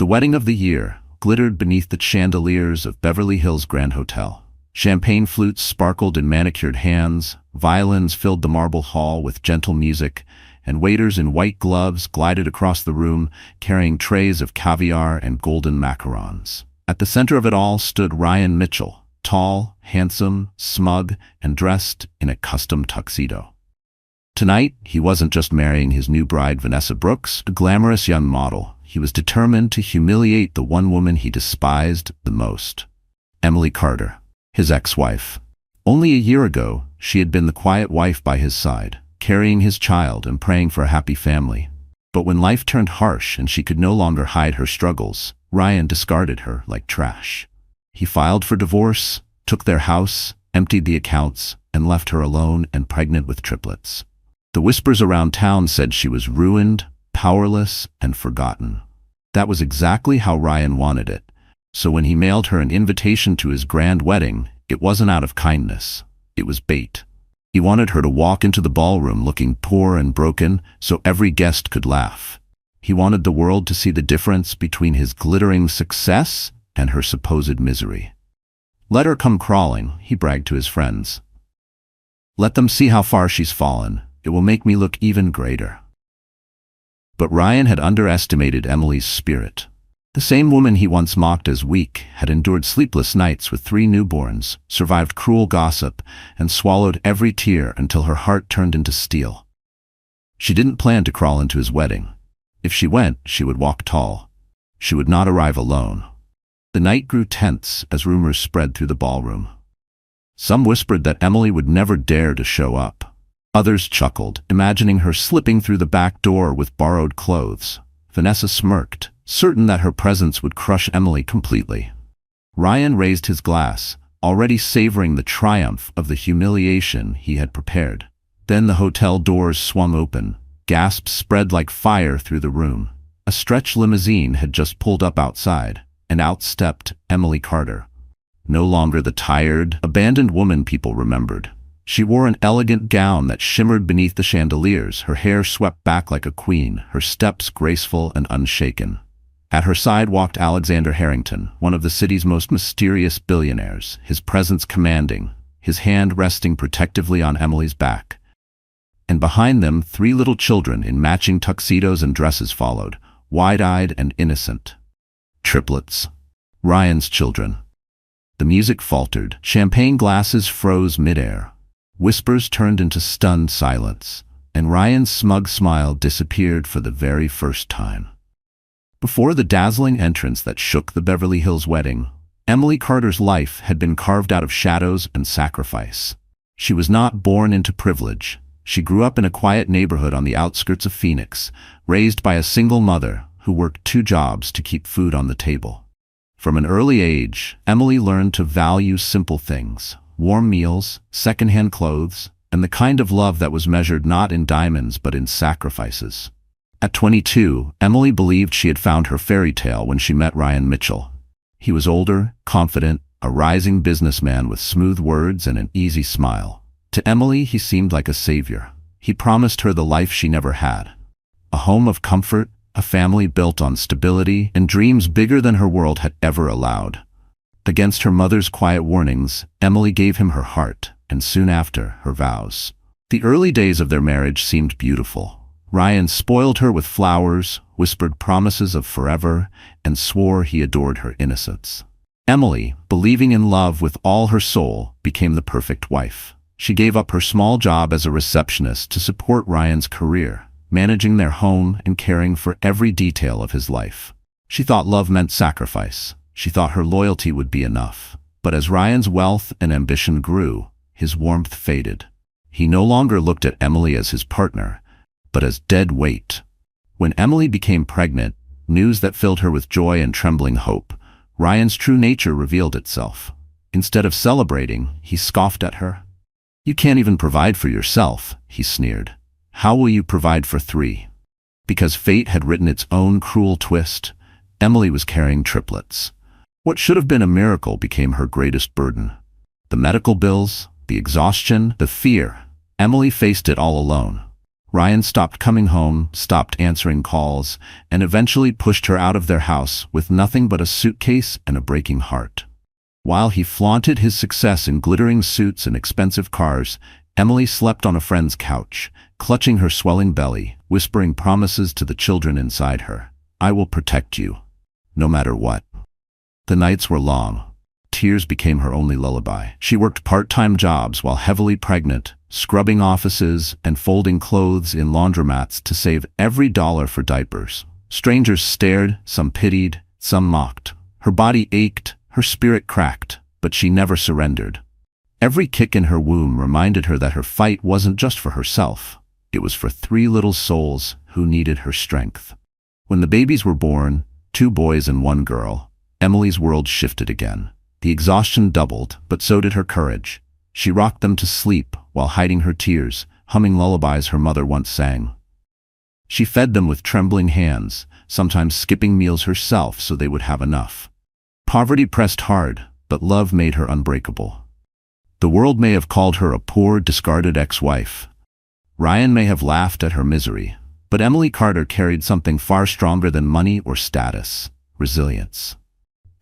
The wedding of the year glittered beneath the chandeliers of Beverly Hills Grand Hotel. Champagne flutes sparkled in manicured hands, violins filled the marble hall with gentle music, and waiters in white gloves glided across the room carrying trays of caviar and golden macarons. At the center of it all stood Ryan Mitchell, tall, handsome, smug, and dressed in a custom tuxedo. Tonight, he wasn't just marrying his new bride Vanessa Brooks, a glamorous young model. He was determined to humiliate the one woman he despised the most, Emily Carter, his ex-wife. Only a year ago, she had been the quiet wife by his side, carrying his child and praying for a happy family. But when life turned harsh and she could no longer hide her struggles, Ryan discarded her like trash. He filed for divorce, took their house, emptied the accounts, and left her alone and pregnant with triplets. The whispers around town said she was ruined, powerless, and forgotten. That was exactly how Ryan wanted it. So when he mailed her an invitation to his grand wedding, it wasn't out of kindness. It was bait. He wanted her to walk into the ballroom looking poor and broken so every guest could laugh. He wanted the world to see the difference between his glittering success and her supposed misery. "Let her come crawling," he bragged to his friends. "Let them see how far she's fallen. It will make me look even greater." But Ryan had underestimated Emily's spirit. The same woman he once mocked as weak had endured sleepless nights with 3 newborns, survived cruel gossip, and swallowed every tear until her heart turned into steel. She didn't plan to crawl into his wedding. If she went, she would walk tall. She would not arrive alone. The night grew tense as rumors spread through the ballroom. Some whispered that Emily would never dare to show up. Others chuckled, imagining her slipping through the back door with borrowed clothes. Vanessa smirked, certain that her presence would crush Emily completely. Ryan raised his glass, already savoring the triumph of the humiliation he had prepared. Then the hotel doors swung open. Gasps spread like fire through the room. A stretch limousine had just pulled up outside, and out stepped Emily Carter. No longer the tired, abandoned woman people remembered. She wore an elegant gown that shimmered beneath the chandeliers, her hair swept back like a queen, her steps graceful and unshaken. At her side walked Alexander Harrington, one of the city's most mysterious billionaires, his presence commanding, his hand resting protectively on Emily's back. And behind them, 3 little children in matching tuxedos and dresses followed, wide-eyed and innocent. Triplets. Ryan's children. The music faltered. Champagne glasses froze midair. Whispers turned into stunned silence, and Ryan's smug smile disappeared for the very first time. Before the dazzling entrance that shook the Beverly Hills wedding, Emily Carter's life had been carved out of shadows and sacrifice. She was not born into privilege. She grew up in a quiet neighborhood on the outskirts of Phoenix, raised by a single mother who worked 2 jobs to keep food on the table. From an early age, Emily learned to value simple things: warm meals, secondhand clothes, and the kind of love that was measured not in diamonds but in sacrifices. At 22, Emily believed she had found her fairy tale when she met Ryan Mitchell. He was older, confident, a rising businessman with smooth words and an easy smile. To Emily, he seemed like a savior. He promised her the life she never had. A home of comfort, a family built on stability, and dreams bigger than her world had ever allowed. Against her mother's quiet warnings, Emily gave him her heart, and soon after, her vows. The early days of their marriage seemed beautiful. Ryan spoiled her with flowers, whispered promises of forever, and swore he adored her innocence. Emily, believing in love with all her soul, became the perfect wife. She gave up her small job as a receptionist to support Ryan's career, managing their home and caring for every detail of his life. She thought love meant sacrifice. She thought her loyalty would be enough. But as Ryan's wealth and ambition grew, his warmth faded. He no longer looked at Emily as his partner, but as dead weight. When Emily became pregnant, news that filled her with joy and trembling hope, Ryan's true nature revealed itself. Instead of celebrating, he scoffed at her. "You can't even provide for yourself," he sneered. "How will you provide for 3? Because fate had written its own cruel twist, Emily was carrying triplets. What should have been a miracle became her greatest burden. The medical bills, the exhaustion, the fear. Emily faced it all alone. Ryan stopped coming home, stopped answering calls, and eventually pushed her out of their house with nothing but a suitcase and a breaking heart. While he flaunted his success in glittering suits and expensive cars, Emily slept on a friend's couch, clutching her swelling belly, whispering promises to the children inside her. "I will protect you, no matter what." The nights were long. Tears became her only lullaby. She worked part-time jobs while heavily pregnant, scrubbing offices and folding clothes in laundromats to save every dollar for diapers. Strangers stared, some pitied, some mocked. Her body ached, her spirit cracked, but she never surrendered. Every kick in her womb reminded her that her fight wasn't just for herself. It was for 3 little souls who needed her strength. When the babies were born, 2 boys and 1 girl, Emily's world shifted again. The exhaustion doubled, but so did her courage. She rocked them to sleep while hiding her tears, humming lullabies her mother once sang. She fed them with trembling hands, sometimes skipping meals herself so they would have enough. Poverty pressed hard, but love made her unbreakable. The world may have called her a poor, discarded ex-wife. Ryan may have laughed at her misery, but Emily Carter carried something far stronger than money or status: resilience.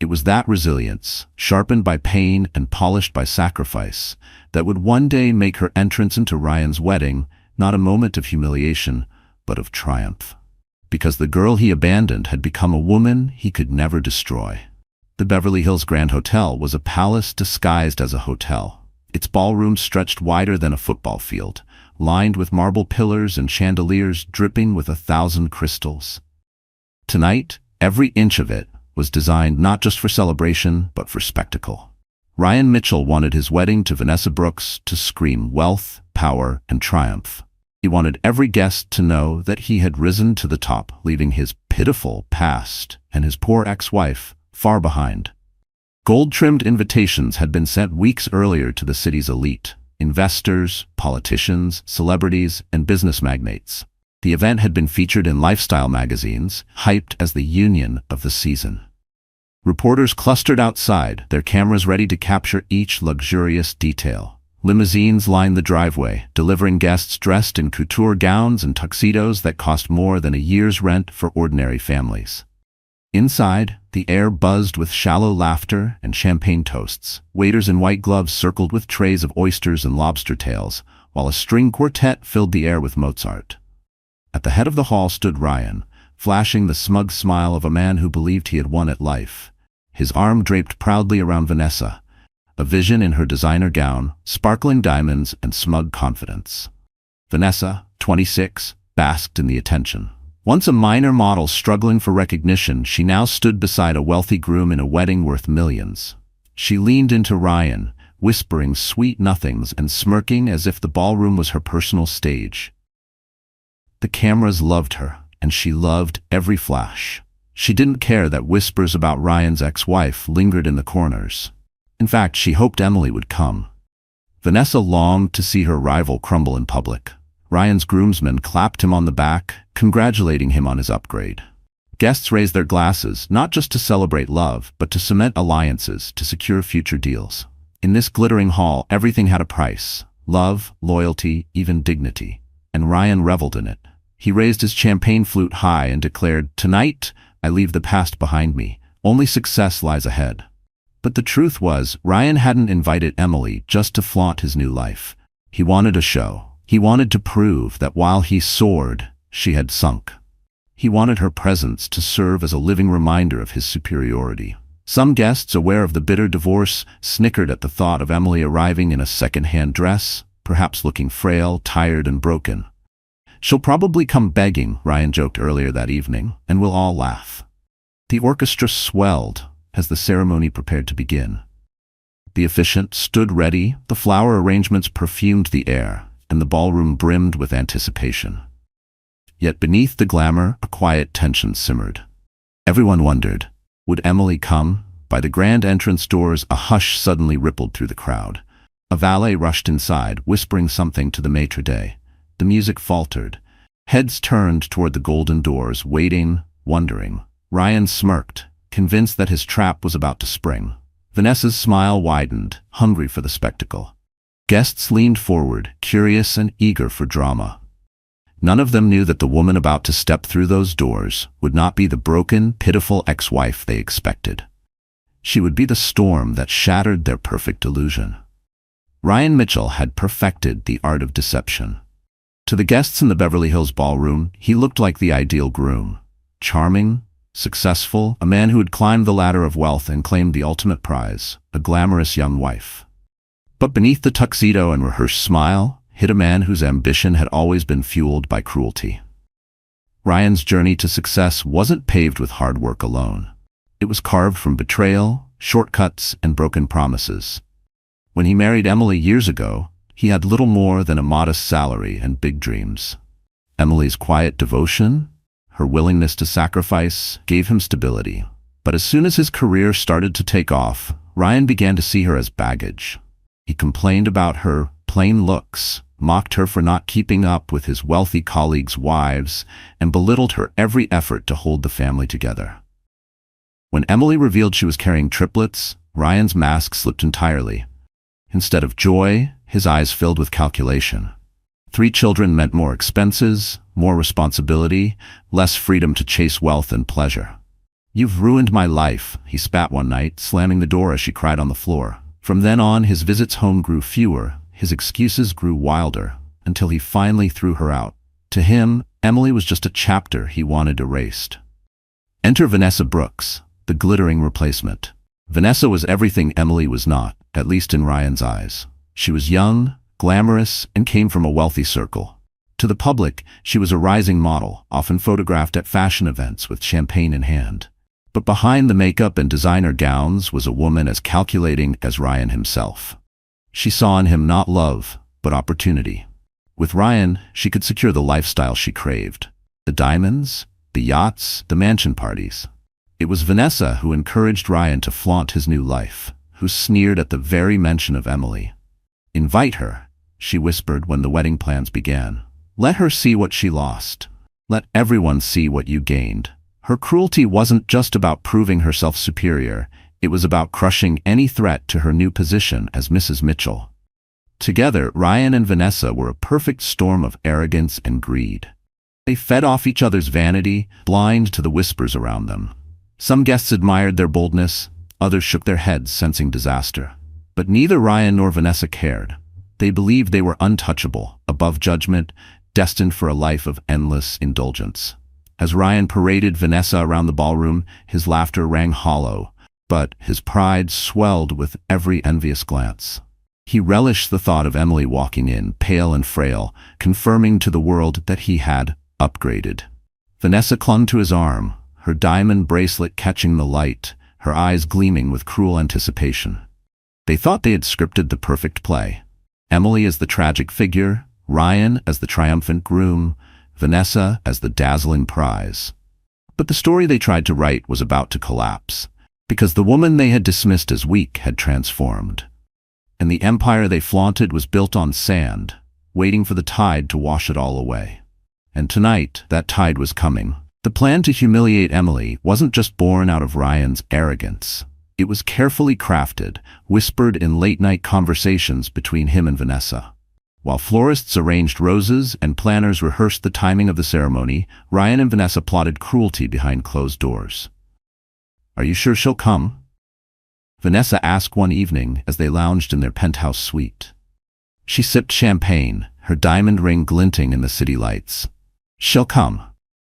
It was that resilience, sharpened by pain and polished by sacrifice, that would one day make her entrance into Ryan's wedding not a moment of humiliation, but of triumph. Because the girl he abandoned had become a woman he could never destroy. The Beverly Hills Grand Hotel was a palace disguised as a hotel. Its ballroom stretched wider than a football field, lined with marble pillars and chandeliers dripping with 1,000 crystals. Tonight, every inch of it was designed not just for celebration, but for spectacle. Ryan Mitchell wanted his wedding to Vanessa Brooks to scream wealth, power, and triumph. He wanted every guest to know that he had risen to the top, leaving his pitiful past and his poor ex-wife far behind. Gold-trimmed invitations had been sent weeks earlier to the city's elite: investors, politicians, celebrities, and business magnates. The event had been featured in lifestyle magazines, hyped as the union of the season. Reporters clustered outside, their cameras ready to capture each luxurious detail. Limousines lined the driveway, delivering guests dressed in couture gowns and tuxedos that cost more than a year's rent for ordinary families. Inside, the air buzzed with shallow laughter and champagne toasts. Waiters in white gloves circled with trays of oysters and lobster tails, while a string quartet filled the air with Mozart. At the head of the hall stood Ryan, flashing the smug smile of a man who believed he had won at life. His arm draped proudly around Vanessa, a vision in her designer gown, sparkling diamonds, and smug confidence. Vanessa, 26, basked in the attention. Once a minor model struggling for recognition, she now stood beside a wealthy groom in a wedding worth millions. She leaned into Ryan, whispering sweet nothings and smirking as if the ballroom was her personal stage. The cameras loved her, and she loved every flash. She didn't care that whispers about Ryan's ex-wife lingered in the corners. In fact, she hoped Emily would come. Vanessa longed to see her rival crumble in public. Ryan's groomsmen clapped him on the back, congratulating him on his upgrade. Guests raised their glasses, not just to celebrate love, but to cement alliances, to secure future deals. In this glittering hall, everything had a price: love, loyalty, even dignity. And Ryan reveled in it. He raised his champagne flute high and declared, "Tonight, I leave the past behind me. Only success lies ahead." But the truth was, Ryan hadn't invited Emily just to flaunt his new life. He wanted a show. He wanted to prove that while he soared, she had sunk. He wanted her presence to serve as a living reminder of his superiority. Some guests, aware of the bitter divorce, snickered at the thought of Emily arriving in a second-hand dress, perhaps looking frail, tired, and broken. "She'll probably come begging," Ryan joked earlier that evening, and we'll all laugh. The orchestra swelled as the ceremony prepared to begin. The officiant stood ready, the flower arrangements perfumed the air, and the ballroom brimmed with anticipation. Yet beneath the glamour, a quiet tension simmered. Everyone wondered, would Emily come? By the grand entrance doors, a hush suddenly rippled through the crowd. A valet rushed inside, whispering something to the maitre d'. The music faltered. Heads turned toward the golden doors, waiting, wondering. Ryan smirked, convinced that his trap was about to spring. Vanessa's smile widened, hungry for the spectacle. Guests leaned forward, curious and eager for drama. None of them knew that the woman about to step through those doors would not be the broken, pitiful ex-wife they expected. She would be the storm that shattered their perfect illusion. Ryan Mitchell had perfected the art of deception. To the guests in the Beverly Hills ballroom, he looked like the ideal groom. Charming, successful, a man who had climbed the ladder of wealth and claimed the ultimate prize, a glamorous young wife. But beneath the tuxedo and rehearsed smile hid a man whose ambition had always been fueled by cruelty. Ryan's journey to success wasn't paved with hard work alone. It was carved from betrayal, shortcuts, and broken promises. When he married Emily years ago, he had little more than a modest salary and big dreams. Emily's quiet devotion, her willingness to sacrifice, gave him stability. But as soon as his career started to take off, Ryan began to see her as baggage. He complained about her plain looks, mocked her for not keeping up with his wealthy colleagues' wives, and belittled her every effort to hold the family together. When Emily revealed she was carrying triplets, Ryan's mask slipped entirely. Instead of joy, his eyes filled with calculation. 3 children meant more expenses, more responsibility, less freedom to chase wealth and pleasure. "You've ruined my life," he spat one night, slamming the door as she cried on the floor. From then on, his visits home grew fewer, his excuses grew wilder, until he finally threw her out. To him, Emily was just a chapter he wanted erased. Enter Vanessa Brooks, the glittering replacement. Vanessa was everything Emily was not, at least in Ryan's eyes. She was young, glamorous, and came from a wealthy circle. To the public, she was a rising model, often photographed at fashion events with champagne in hand. But behind the makeup and designer gowns was a woman as calculating as Ryan himself. She saw in him not love, but opportunity. With Ryan, she could secure the lifestyle she craved. The diamonds, the yachts, the mansion parties. It was Vanessa who encouraged Ryan to flaunt his new life, who sneered at the very mention of Emily. "Invite her," she whispered when the wedding plans began. "Let her see what she lost. Let everyone see what you gained." Her cruelty wasn't just about proving herself superior, it was about crushing any threat to her new position as Mrs. Mitchell. Together, Ryan and Vanessa were a perfect storm of arrogance and greed. They fed off each other's vanity, blind to the whispers around them. Some guests admired their boldness, others shook their heads, sensing disaster. But neither Ryan nor Vanessa cared. They believed they were untouchable, above judgment, destined for a life of endless indulgence. As Ryan paraded Vanessa around the ballroom, his laughter rang hollow, but his pride swelled with every envious glance. He relished the thought of Emily walking in, pale and frail, confirming to the world that he had upgraded. Vanessa clung to his arm, her diamond bracelet catching the light, her eyes gleaming with cruel anticipation. They thought they had scripted the perfect play. Emily as the tragic figure, Ryan as the triumphant groom, Vanessa as the dazzling prize. But the story they tried to write was about to collapse, because the woman they had dismissed as weak had transformed. And the empire they flaunted was built on sand, waiting for the tide to wash it all away. And tonight, that tide was coming. The plan to humiliate Emily wasn't just born out of Ryan's arrogance. It was carefully crafted, whispered in late-night conversations between him and Vanessa. While florists arranged roses and planners rehearsed the timing of the ceremony, Ryan and Vanessa plotted cruelty behind closed doors. "Are you sure she'll come?" Vanessa asked one evening as they lounged in their penthouse suite. She sipped champagne, her diamond ring glinting in the city lights. "She'll come,"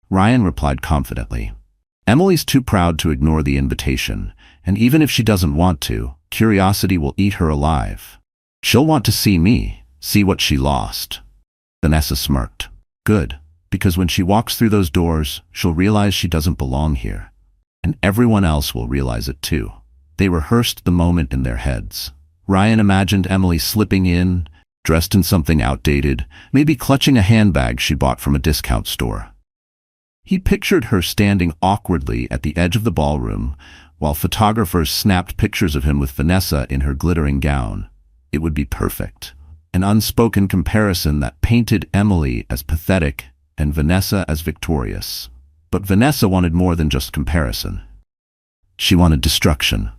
Ryan replied confidently. "Emily's too proud to ignore the invitation, and even if she doesn't want to, curiosity will eat her alive. She'll want to see me, see what she lost." Vanessa smirked. "Good, because when she walks through those doors, she'll realize she doesn't belong here. And everyone else will realize it too." They rehearsed the moment in their heads. Ryan imagined Emily slipping in, dressed in something outdated, maybe clutching a handbag she bought from a discount store. He pictured her standing awkwardly at the edge of the ballroom, while photographers snapped pictures of him with Vanessa in her glittering gown. It would be perfect. An unspoken comparison that painted Emily as pathetic and Vanessa as victorious. But Vanessa wanted more than just comparison. She wanted destruction.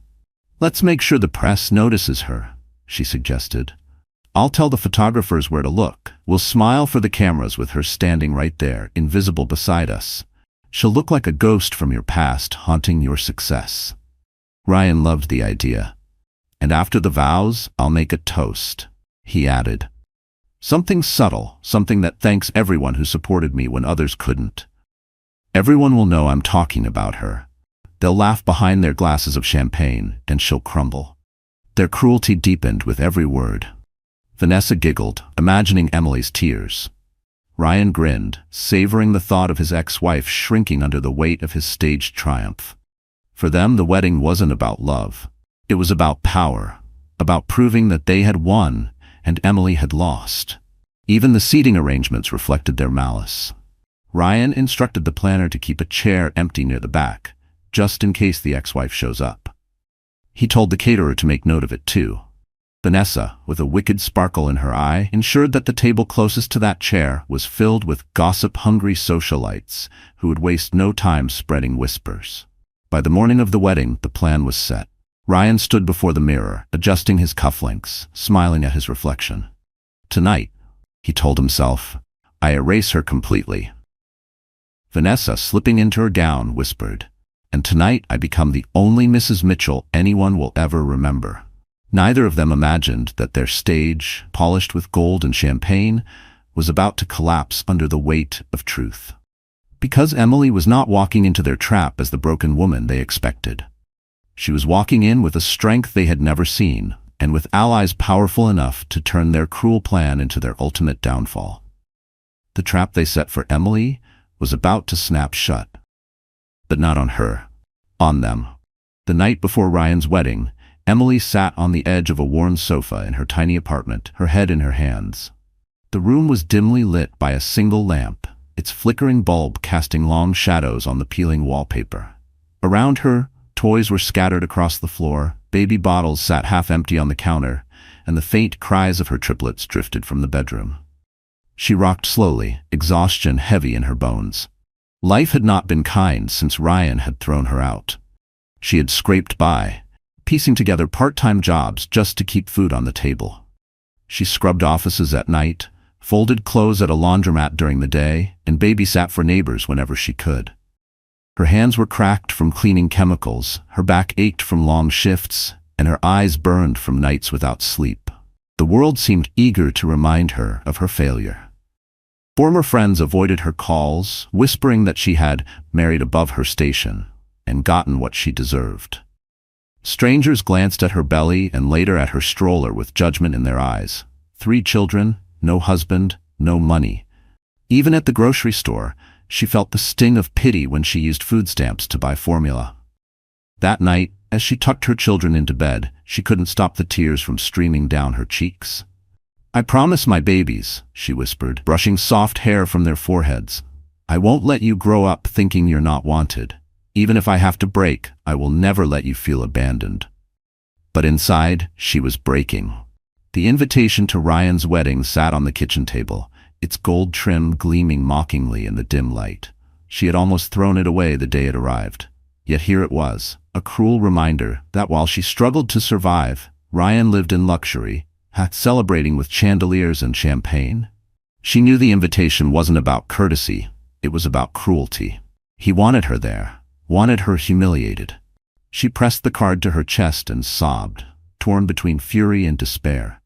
"Let's make sure the press notices her," she suggested. I'll tell the photographers where to look. We'll smile for the cameras with her standing right there, invisible beside us. She'll look like a ghost from your past, haunting your success." Ryan loved the idea. "And after the vows, I'll make a toast," he added. "Something subtle, something that thanks everyone who supported me when others couldn't. Everyone will know I'm talking about her. They'll laugh behind their glasses of champagne, and she'll crumble." Their cruelty deepened with every word. Vanessa giggled, imagining Emily's tears. Ryan grinned, savoring the thought of his ex-wife shrinking under the weight of his staged triumph. For them, the wedding wasn't about love. It was about power, about proving that they had won and Emily had lost. Even the seating arrangements reflected their malice. Ryan instructed the planner to keep a chair empty near the back, just in case the ex-wife shows up. He told the caterer to make note of it too. Vanessa, with a wicked sparkle in her eye, ensured that the table closest to that chair was filled with gossip-hungry socialites who would waste no time spreading whispers. By the morning of the wedding, the plan was set. Ryan stood before the mirror, adjusting his cufflinks, smiling at his reflection. "Tonight," he told himself, "I erase her completely." Vanessa, slipping into her gown, whispered, "And tonight I become the only Mrs. Mitchell anyone will ever remember." Neither of them imagined that their stage, polished with gold and champagne, was about to collapse under the weight of truth. Because Emily was not walking into their trap as the broken woman they expected. She was walking in with a strength they had never seen, and with allies powerful enough to turn their cruel plan into their ultimate downfall. The trap they set for Emily was about to snap shut. But not on her. On them. The night before Ryan's wedding, Emily sat on the edge of a worn sofa in her tiny apartment, her head in her hands. The room was dimly lit by a single lamp, its flickering bulb casting long shadows on the peeling wallpaper. Around her, toys were scattered across the floor, baby bottles sat half-empty on the counter, and the faint cries of her triplets drifted from the bedroom. She rocked slowly, exhaustion heavy in her bones. Life had not been kind since Ryan had thrown her out. She had scraped by, piecing together part-time jobs just to keep food on the table. She scrubbed offices at night, folded clothes at a laundromat during the day, and babysat for neighbors whenever she could. Her hands were cracked from cleaning chemicals, her back ached from long shifts, and her eyes burned from nights without sleep. The world seemed eager to remind her of her failure. Former friends avoided her calls, whispering that she had married above her station and gotten what she deserved. Strangers glanced at her belly and later at her stroller with judgment in their eyes. 3 children, no husband, no money. Even at the grocery store, she felt the sting of pity when she used food stamps to buy formula. That night, as she tucked her children into bed, she couldn't stop the tears from streaming down her cheeks. "I promise my babies," she whispered, brushing soft hair from their foreheads, "I won't let you grow up thinking you're not wanted. Even if I have to break, I will never let you feel abandoned." But inside, she was breaking. The invitation to Ryan's wedding sat on the kitchen table, its gold trim gleaming mockingly in the dim light. She had almost thrown it away the day it arrived. Yet here it was, a cruel reminder that while she struggled to survive, Ryan lived in luxury, celebrating with chandeliers and champagne. She knew the invitation wasn't about courtesy, it was about cruelty. He wanted her there, wanted her humiliated. She pressed the card to her chest and sobbed, torn between fury and despair.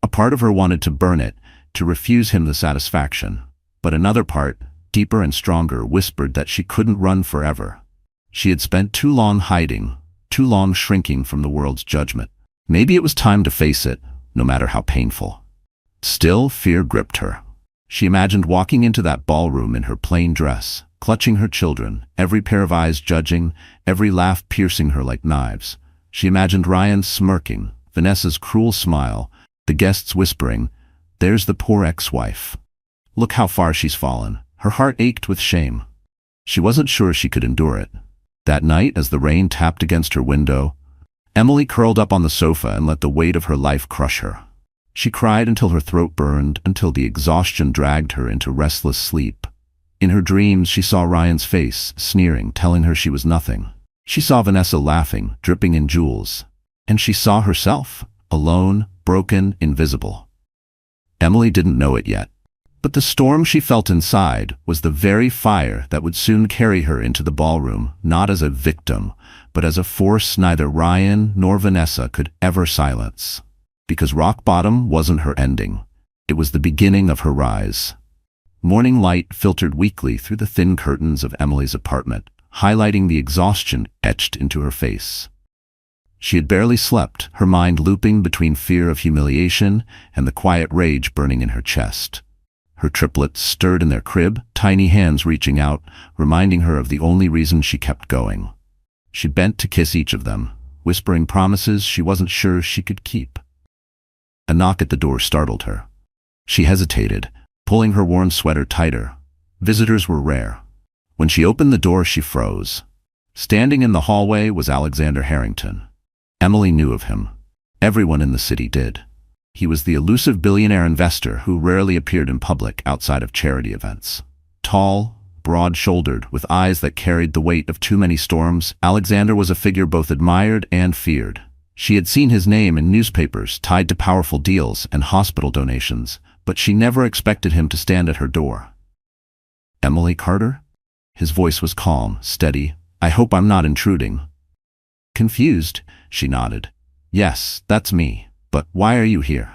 A part of her wanted to burn it, to refuse him the satisfaction, but another part, deeper and stronger, whispered that she couldn't run forever. She had spent too long hiding, too long shrinking from the world's judgment. Maybe it was time to face it, no matter how painful. Still, fear gripped her. She imagined walking into that ballroom in her plain dress, clutching her children, every pair of eyes judging, every laugh piercing her like knives. She imagined Ryan smirking, Vanessa's cruel smile, the guests whispering, "There's the poor ex-wife. Look how far she's fallen." Her heart ached with shame. She wasn't sure she could endure it. That night, as the rain tapped against her window, Emily curled up on the sofa and let the weight of her life crush her. She cried until her throat burned, until the exhaustion dragged her into restless sleep. In her dreams, she saw Ryan's face, sneering, telling her she was nothing. She saw Vanessa laughing, dripping in jewels. And she saw herself, alone, broken, invisible. Emily didn't know it yet. But the storm she felt inside was the very fire that would soon carry her into the ballroom, not as a victim, but as a force neither Ryan nor Vanessa could ever silence. Because rock bottom wasn't her ending. It was the beginning of her rise. Morning light filtered weakly through the thin curtains of Emily's apartment, highlighting the exhaustion etched into her face. She had barely slept, her mind looping between fear of humiliation and the quiet rage burning in her chest. Her triplets stirred in their crib, tiny hands reaching out, reminding her of the only reason she kept going. She bent to kiss each of them, whispering promises she wasn't sure she could keep. A knock at the door startled her. She hesitated, pulling her worn sweater tighter. Visitors were rare. When she opened the door, she froze. Standing in the hallway was Alexander Harrington. Emily knew of him. Everyone in the city did. He was the elusive billionaire investor who rarely appeared in public outside of charity events. Tall, broad-shouldered, with eyes that carried the weight of too many storms, Alexander was a figure both admired and feared. She had seen his name in newspapers tied to powerful deals and hospital donations, but she never expected him to stand at her door. "Emily Carter?" His voice was calm, steady. "I hope I'm not intruding." Confused, she nodded. "Yes, that's me. But why are you here?"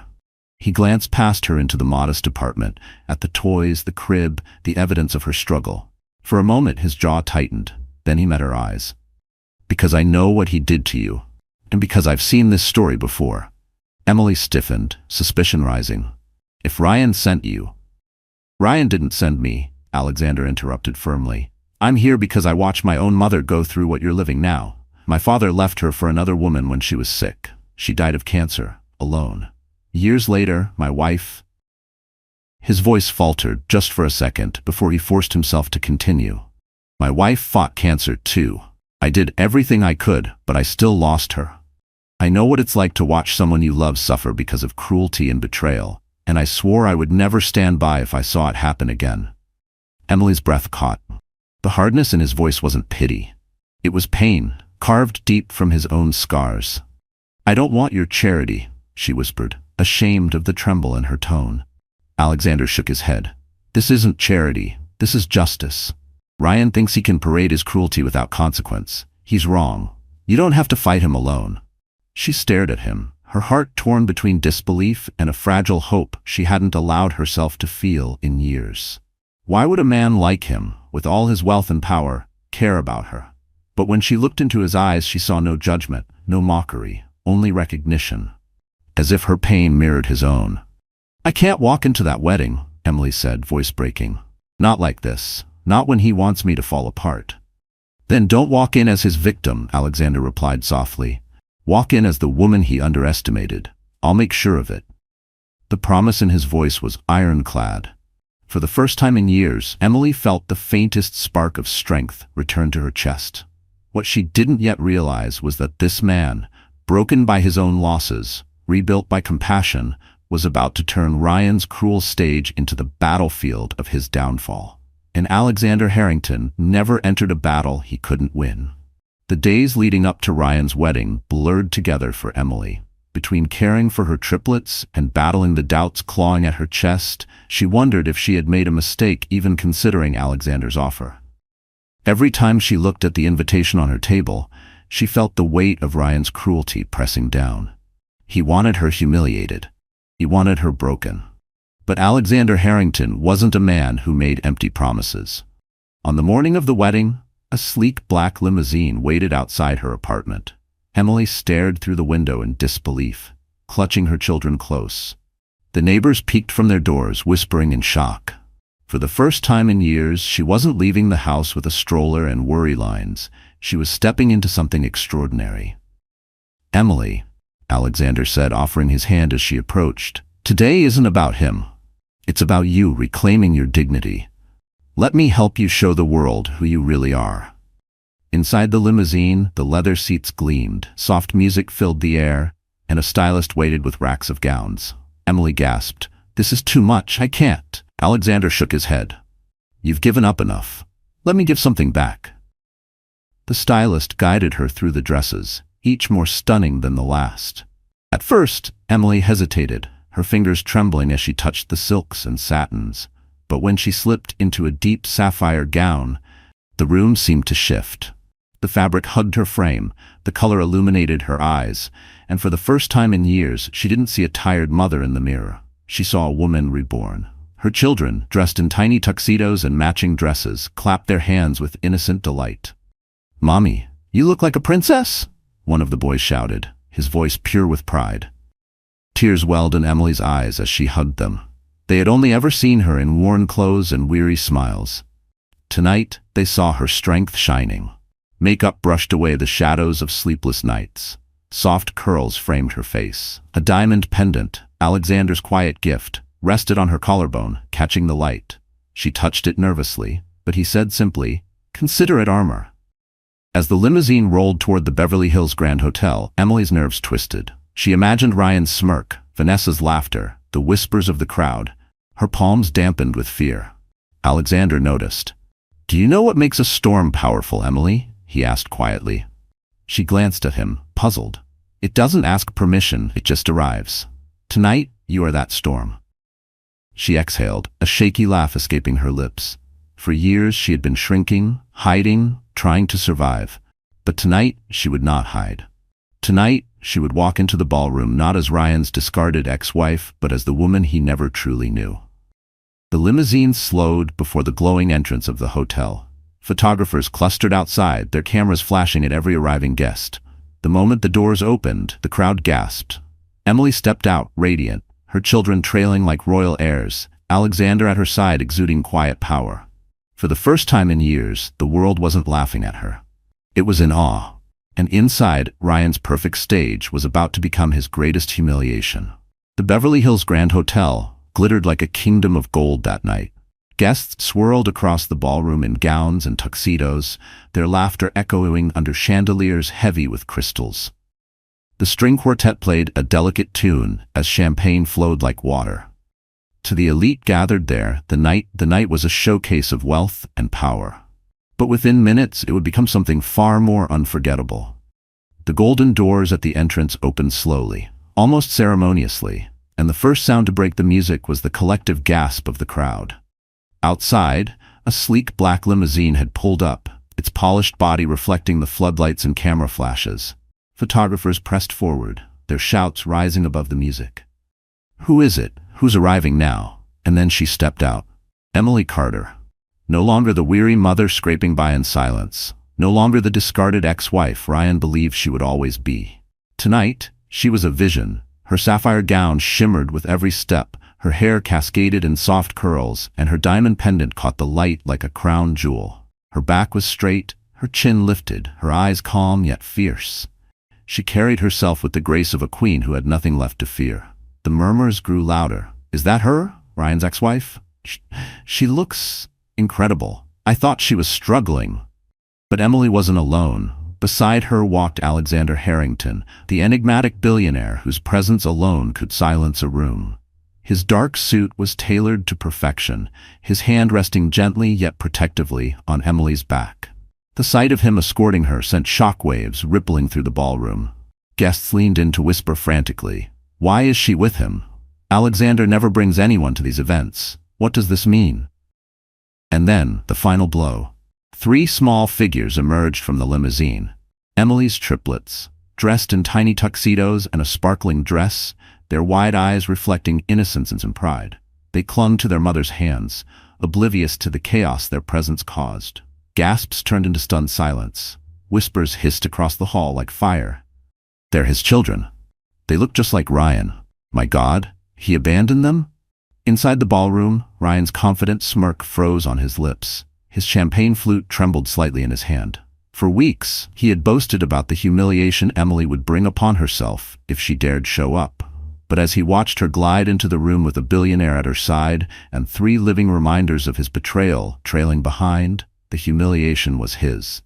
He glanced past her into the modest apartment, at the toys, the crib, the evidence of her struggle. For a moment his jaw tightened, then he met her eyes. "Because I know what he did to you, and because I've seen this story before." Emily stiffened, suspicion rising. "If Ryan sent you—" "Ryan didn't send me," Alexander interrupted firmly. "I'm here because I watched my own mother go through what you're living now. My father left her for another woman when she was sick. She died of cancer. Alone. Years later, my wife—" His voice faltered just for a second before he forced himself to continue. "My wife fought cancer too. I did everything I could, but I still lost her. I know what it's like to watch someone you love suffer because of cruelty and betrayal, and I swore I would never stand by if I saw it happen again." Emily's breath caught. The hardness in his voice wasn't pity. It was pain, carved deep from his own scars. "I don't want your charity," she whispered, ashamed of the tremble in her tone. Alexander shook his head. "This isn't charity. This is justice. Ryan thinks he can parade his cruelty without consequence. He's wrong. You don't have to fight him alone." She stared at him, her heart torn between disbelief and a fragile hope she hadn't allowed herself to feel in years. Why would a man like him, with all his wealth and power, care about her? But when she looked into his eyes, she saw no judgment, no mockery, only recognition. As if her pain mirrored his own. "I can't walk into that wedding," Emily said, voice breaking. "Not like this. Not when he wants me to fall apart." "Then don't walk in as his victim," Alexander replied softly. "Walk in as the woman he underestimated. I'll make sure of it." The promise in his voice was ironclad. For the first time in years, Emily felt the faintest spark of strength return to her chest. What she didn't yet realize was that this man, broken by his own losses, rebuilt by compassion, was about to turn Ryan's cruel stage into the battlefield of his downfall. And Alexander Harrington never entered a battle he couldn't win. The days leading up to Ryan's wedding blurred together for Emily. Between caring for her triplets and battling the doubts clawing at her chest, she wondered if she had made a mistake even considering Alexander's offer. Every time she looked at the invitation on her table, she felt the weight of Ryan's cruelty pressing down. He wanted her humiliated. He wanted her broken. But Alexander Harrington wasn't a man who made empty promises. On the morning of the wedding, a sleek black limousine waited outside her apartment. Emily stared through the window in disbelief, clutching her children close. The neighbors peeked from their doors, whispering in shock. For the first time in years, she wasn't leaving the house with a stroller and worry lines. She was stepping into something extraordinary. "Emily," Alexander said, offering his hand as she approached, "today isn't about him. It's about you reclaiming your dignity. Let me help you show the world who you really are." Inside the limousine, the leather seats gleamed, soft music filled the air, and a stylist waited with racks of gowns. Emily gasped, "This is too much, I can't." Alexander shook his head. "You've given up enough. Let me give something back." The stylist guided her through the dresses, each more stunning than the last. At first, Emily hesitated, her fingers trembling as she touched the silks and satins. But when she slipped into a deep sapphire gown, the room seemed to shift. The fabric hugged her frame, the color illuminated her eyes, and for the first time in years, she didn't see a tired mother in the mirror. She saw a woman reborn. Her children, dressed in tiny tuxedos and matching dresses, clapped their hands with innocent delight. "Mommy, you look like a princess!" one of the boys shouted, his voice pure with pride. Tears welled in Emily's eyes as she hugged them. They had only ever seen her in worn clothes and weary smiles. Tonight, they saw her strength shining. Makeup brushed away the shadows of sleepless nights. Soft curls framed her face. A diamond pendant, Alexander's quiet gift, rested on her collarbone, catching the light. She touched it nervously, but he said simply, "Consider it armor." As the limousine rolled toward the Beverly Hills Grand Hotel, Emily's nerves twisted. She imagined Ryan's smirk, Vanessa's laughter, the whispers of the crowd. Her palms dampened with fear. Alexander noticed. "Do you know what makes a storm powerful, Emily?" he asked quietly. She glanced at him, puzzled. "It doesn't ask permission, it just arrives. Tonight, you are that storm." She exhaled, a shaky laugh escaping her lips. For years she had been shrinking, hiding, trying to survive. But tonight she would not hide. Tonight she would walk into the ballroom not as Ryan's discarded ex-wife, but as the woman he never truly knew. The limousine slowed before the glowing entrance of the hotel. Photographers clustered outside, their cameras flashing at every arriving guest. The moment the doors opened, the crowd gasped. Emily stepped out, radiant, her children trailing like royal heirs, Alexander at her side exuding quiet power. For the first time in years, the world wasn't laughing at her. It was in awe. And inside, Ryan's perfect stage was about to become his greatest humiliation. The Beverly Hills Grand Hotel glittered like a kingdom of gold that night. Guests swirled across the ballroom in gowns and tuxedos, their laughter echoing under chandeliers heavy with crystals. The string quartet played a delicate tune as champagne flowed like water. To the elite gathered there, the night was a showcase of wealth and power. But within minutes, it would become something far more unforgettable. The golden doors at the entrance opened slowly, almost ceremoniously, and the first sound to break the music was the collective gasp of the crowd. Outside, a sleek black limousine had pulled up, its polished body reflecting the floodlights and camera flashes. Photographers pressed forward, their shouts rising above the music. "Who is it? Who's arriving now?" And then she stepped out. Emily Carter. No longer the weary mother scraping by in silence. No longer the discarded ex-wife Ryan believed she would always be. Tonight, she was a vision. Her sapphire gown shimmered with every step, her hair cascaded in soft curls, and her diamond pendant caught the light like a crown jewel. Her back was straight, her chin lifted, her eyes calm yet fierce. She carried herself with the grace of a queen who had nothing left to fear. The murmurs grew louder. "Is that her? Ryan's ex-wife? She looks incredible. I thought she was struggling." But Emily wasn't alone. Beside her walked Alexander Harrington, the enigmatic billionaire whose presence alone could silence a room. His dark suit was tailored to perfection, his hand resting gently yet protectively on Emily's back. The sight of him escorting her sent shockwaves rippling through the ballroom. Guests leaned in to whisper frantically, "Why is she with him? Alexander never brings anyone to these events. What does this mean?" And then, the final blow. 3 small figures emerged from the limousine. Emily's triplets, dressed in tiny tuxedos and a sparkling dress, their wide eyes reflecting innocence and pride. They clung to their mother's hands, oblivious to the chaos their presence caused. Gasps turned into stunned silence. Whispers hissed across the hall like fire. "They're his children. They look just like Ryan. My God, he abandoned them?" Inside the ballroom, Ryan's confident smirk froze on his lips. His champagne flute trembled slightly in his hand. For weeks, he had boasted about the humiliation Emily would bring upon herself if she dared show up. But as he watched her glide into the room with a billionaire at her side and 3 living reminders of his betrayal trailing behind, the humiliation was his.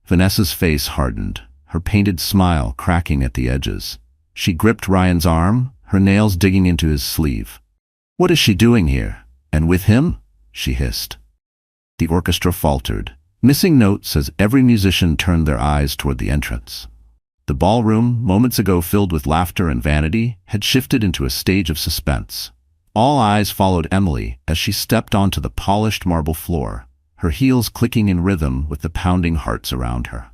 Vanessa's face hardened, her painted smile cracking at the edges. She gripped Ryan's arm, her nails digging into his sleeve. "What is she doing here? And with him?" she hissed. The orchestra faltered, missing notes as every musician turned their eyes toward the entrance. The ballroom, moments ago filled with laughter and vanity, had shifted into a stage of suspense. All eyes followed Emily as she stepped onto the polished marble floor, her heels clicking in rhythm with the pounding hearts around her.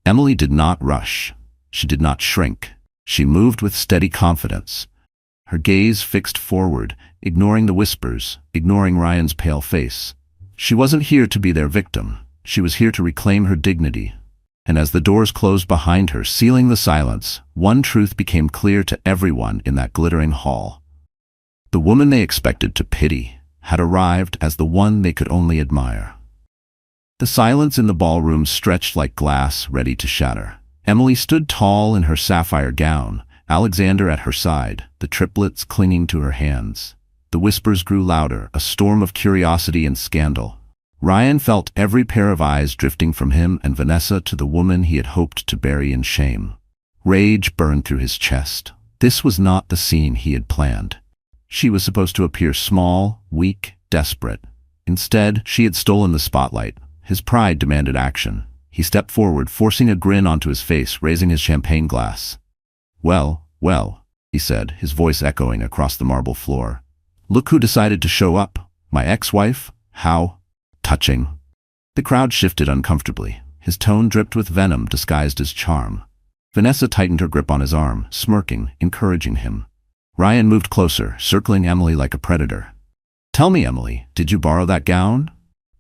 Emily did not rush. She did not shrink. She moved with steady confidence, her gaze fixed forward, ignoring the whispers, ignoring Ryan's pale face. She wasn't here to be their victim. She was here to reclaim her dignity. And as the doors closed behind her, sealing the silence, one truth became clear to everyone in that glittering hall. The woman they expected to pity had arrived as the one they could only admire. The silence in the ballroom stretched like glass ready to shatter. Emily stood tall in her sapphire gown, Alexander at her side, the triplets clinging to her hands. The whispers grew louder, a storm of curiosity and scandal. Ryan felt every pair of eyes drifting from him and Vanessa to the woman he had hoped to bury in shame. Rage burned through his chest. This was not the scene he had planned. She was supposed to appear small, weak, desperate. Instead, she had stolen the spotlight. His pride demanded action. He stepped forward, forcing a grin onto his face, raising his champagne glass. "Well, well," he said, his voice echoing across the marble floor. "Look who decided to show up. My ex-wife? How touching." The crowd shifted uncomfortably. His tone dripped with venom disguised as charm. Vanessa tightened her grip on his arm, smirking, encouraging him. Ryan moved closer, circling Emily like a predator. "Tell me, Emily, did you borrow that gown?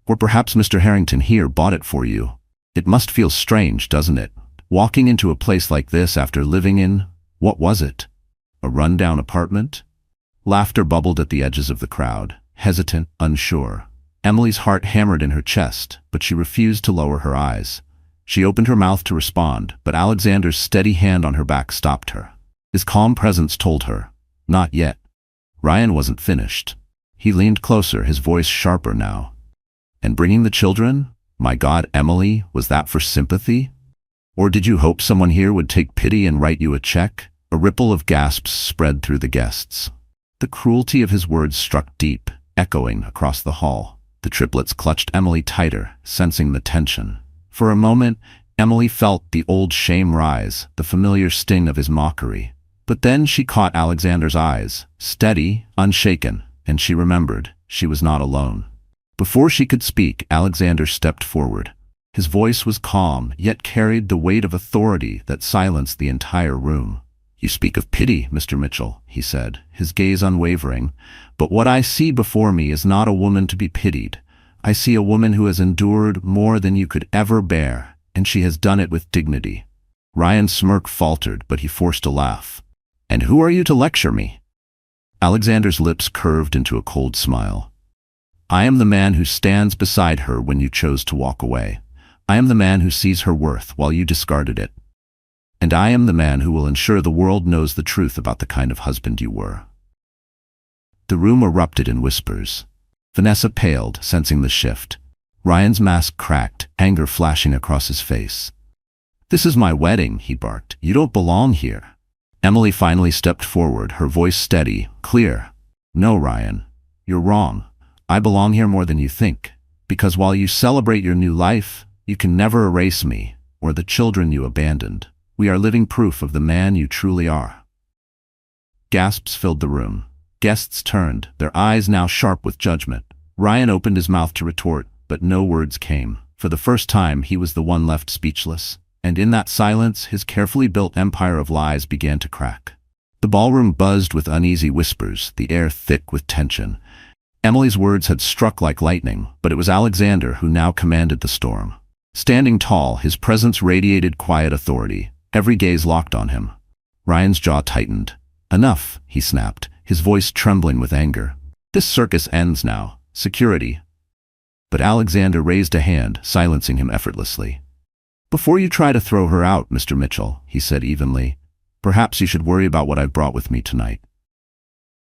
Or perhaps Mr. Harrington here bought it for you? It must feel strange, doesn't it? Walking into a place like this after living in, what was it? A rundown apartment?" Laughter bubbled at the edges of the crowd, hesitant, unsure. Emily's heart hammered in her chest, but she refused to lower her eyes. She opened her mouth to respond, but Alexander's steady hand on her back stopped her. His calm presence told her, not yet. Ryan wasn't finished. He leaned closer, his voice sharper now. "And bringing the children? My God, Emily, was that for sympathy? Or did you hope someone here would take pity and write you a check?" A ripple of gasps spread through the guests. The cruelty of his words struck deep, echoing across the hall. The triplets clutched Emily tighter, sensing the tension. For a moment, Emily felt the old shame rise, the familiar sting of his mockery. But then she caught Alexander's eyes, steady, unshaken, and she remembered she was not alone. Before she could speak, Alexander stepped forward. His voice was calm, yet carried the weight of authority that silenced the entire room. "You speak of pity, Mr. Mitchell," he said, his gaze unwavering, "but what I see before me is not a woman to be pitied. I see a woman who has endured more than you could ever bear, and she has done it with dignity." Ryan's smirk faltered, but he forced a laugh. "And who are you to lecture me?" Alexander's lips curved into a cold smile. "I am the man who stands beside her when you chose to walk away. I am the man who sees her worth while you discarded it. And I am the man who will ensure the world knows the truth about the kind of husband you were." The room erupted in whispers. Vanessa paled, sensing the shift. Ryan's mask cracked, anger flashing across his face. "This is my wedding," he barked. "You don't belong here." Emily finally stepped forward, her voice steady, clear. "No, Ryan, you're wrong. I belong here more than you think. Because while you celebrate your new life, you can never erase me, or the children you abandoned. We are living proof of the man you truly are." Gasps filled the room. Guests turned, their eyes now sharp with judgment. Ryan opened his mouth to retort, but no words came. For the first time, he was the one left speechless. And in that silence, his carefully built empire of lies began to crack. The ballroom buzzed with uneasy whispers, the air thick with tension. Emily's words had struck like lightning, but it was Alexander who now commanded the storm. Standing tall, his presence radiated quiet authority, every gaze locked on him. Ryan's jaw tightened. "Enough," he snapped, his voice trembling with anger. "This circus ends now. Security." But Alexander raised a hand, silencing him effortlessly. "Before you try to throw her out, Mr. Mitchell," he said evenly, "perhaps you should worry about what I've brought with me tonight."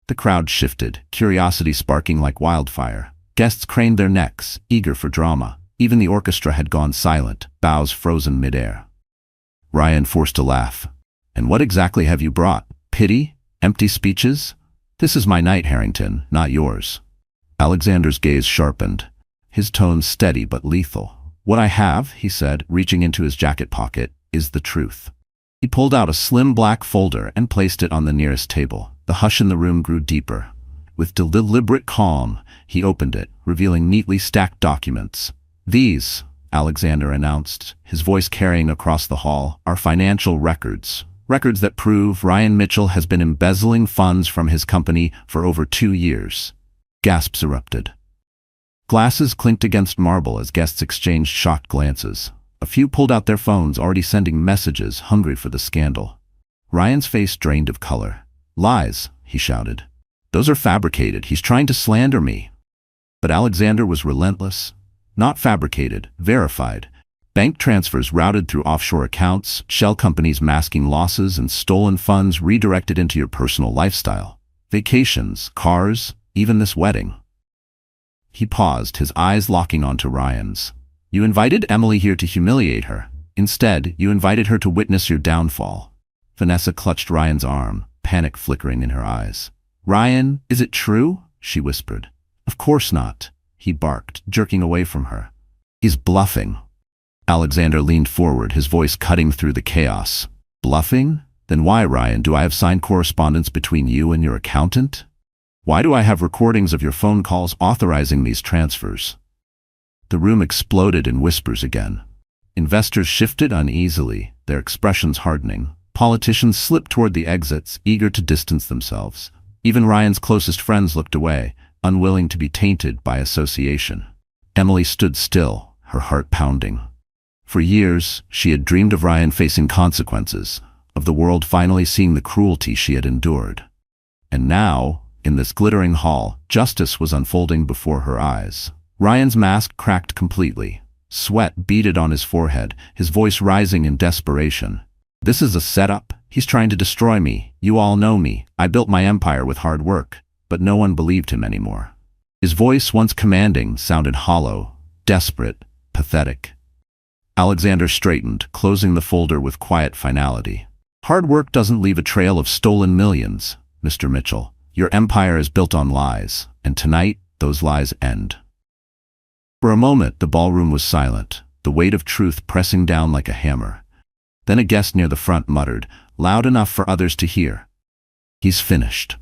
The crowd shifted, curiosity sparking like wildfire. Guests craned their necks, eager for drama. Even the orchestra had gone silent, bows frozen midair. Ryan forced a laugh. "And what exactly have you brought? Pity? Empty speeches? This is my night, Harrington, not yours." Alexander's gaze sharpened, his tone steady but lethal. "What I have," he said, reaching into his jacket pocket, "is the truth. He pulled out a slim black folder and placed it on the nearest table. The hush in the room grew deeper. With deliberate calm, he opened it, revealing neatly stacked documents. "These," Alexander announced, his voice carrying across the hall, "are financial records. Records that prove Ryan Mitchell has been embezzling funds from his company for over 2 years." Gasps erupted. Glasses clinked against marble as guests exchanged shocked glances. A few pulled out their phones, already sending messages, hungry for the scandal. Ryan's face drained of color. "Lies," he shouted. "Those are fabricated. He's trying to slander me." But Alexander was relentless. Not fabricated, verified. Bank transfers routed through offshore accounts, shell companies masking losses, and stolen funds redirected into your personal lifestyle. Vacations, cars, even this wedding. He paused, his eyes locking onto Ryan's. "You invited Emily here to humiliate her. Instead, you invited her to witness your downfall." Vanessa clutched Ryan's arm, panic flickering in her eyes. "Ryan, is it true?" she whispered. "Of course not," he barked, jerking away from her. "He's bluffing." Alexander leaned forward, his voice cutting through the chaos. "Bluffing? Then why, Ryan, do I have signed correspondence between you and your accountant? Why do I have recordings of your phone calls authorizing these transfers?" The room exploded in whispers again. Investors shifted uneasily, their expressions hardening. Politicians slipped toward the exits, eager to distance themselves. Even Ryan's closest friends looked away, unwilling to be tainted by association. Emily stood still, her heart pounding. For years, she had dreamed of Ryan facing consequences, of the world finally seeing the cruelty she had endured. And now, in this glittering hall, justice was unfolding before her eyes. Ryan's mask cracked completely. Sweat beaded on his forehead, his voice rising in desperation. "This is a setup. He's trying to destroy me. You all know me. I built my empire with hard work." But no one believed him anymore. His voice, once commanding, sounded hollow, desperate, pathetic. Alexander straightened, closing the folder with quiet finality. "Hard work doesn't leave a trail of stolen millions, Mr. Mitchell. Your empire is built on lies, and tonight, those lies end." For a moment, the ballroom was silent, the weight of truth pressing down like a hammer. Then a guest near the front muttered, loud enough for others to hear, "He's finished."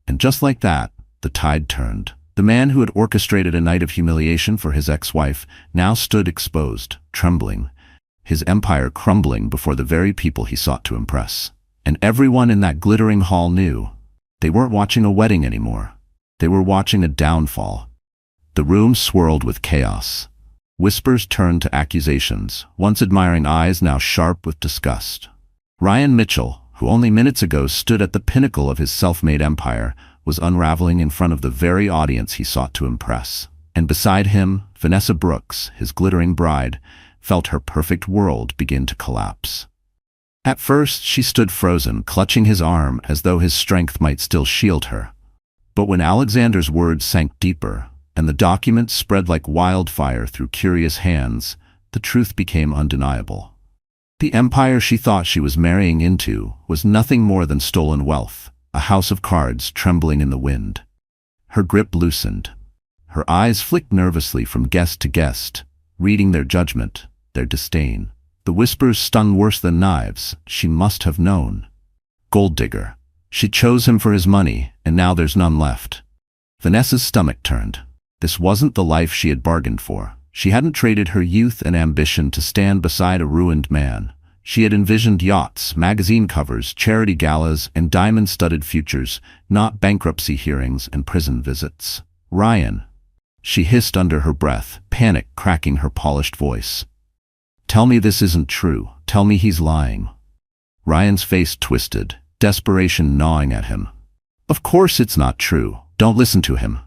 And just like that, the tide turned. The man who had orchestrated a night of humiliation for his ex-wife now stood exposed, trembling, his empire crumbling before the very people he sought to impress. And everyone in that glittering hall knew. They weren't watching a wedding anymore. They were watching a downfall. The room swirled with chaos. Whispers turned to accusations, once admiring eyes now sharp with disgust. Ryan Mitchell, who only minutes ago stood at the pinnacle of his self-made empire, was unraveling in front of the very audience he sought to impress. And beside him, Vanessa Brooks, his glittering bride, felt her perfect world begin to collapse. At first, she stood frozen, clutching his arm as though his strength might still shield her. But when Alexander's words sank deeper, and the documents spread like wildfire through curious hands, the truth became undeniable. The empire she thought she was marrying into was nothing more than stolen wealth, a house of cards trembling in the wind. Her grip loosened. Her eyes flicked nervously from guest to guest, reading their judgment, their disdain. The whispers stung worse than knives. She must have known. Gold digger. She chose him for his money, and now there's none left. Vanessa's stomach turned. This wasn't the life she had bargained for. She hadn't traded her youth and ambition to stand beside a ruined man. She had envisioned yachts, magazine covers, charity galas, and diamond-studded futures, not bankruptcy hearings and prison visits. "Ryan," she hissed under her breath, panic cracking her polished voice. "Tell me this isn't true. Tell me he's lying." Ryan's face twisted, desperation gnawing at him. "Of course it's not true. Don't listen to him."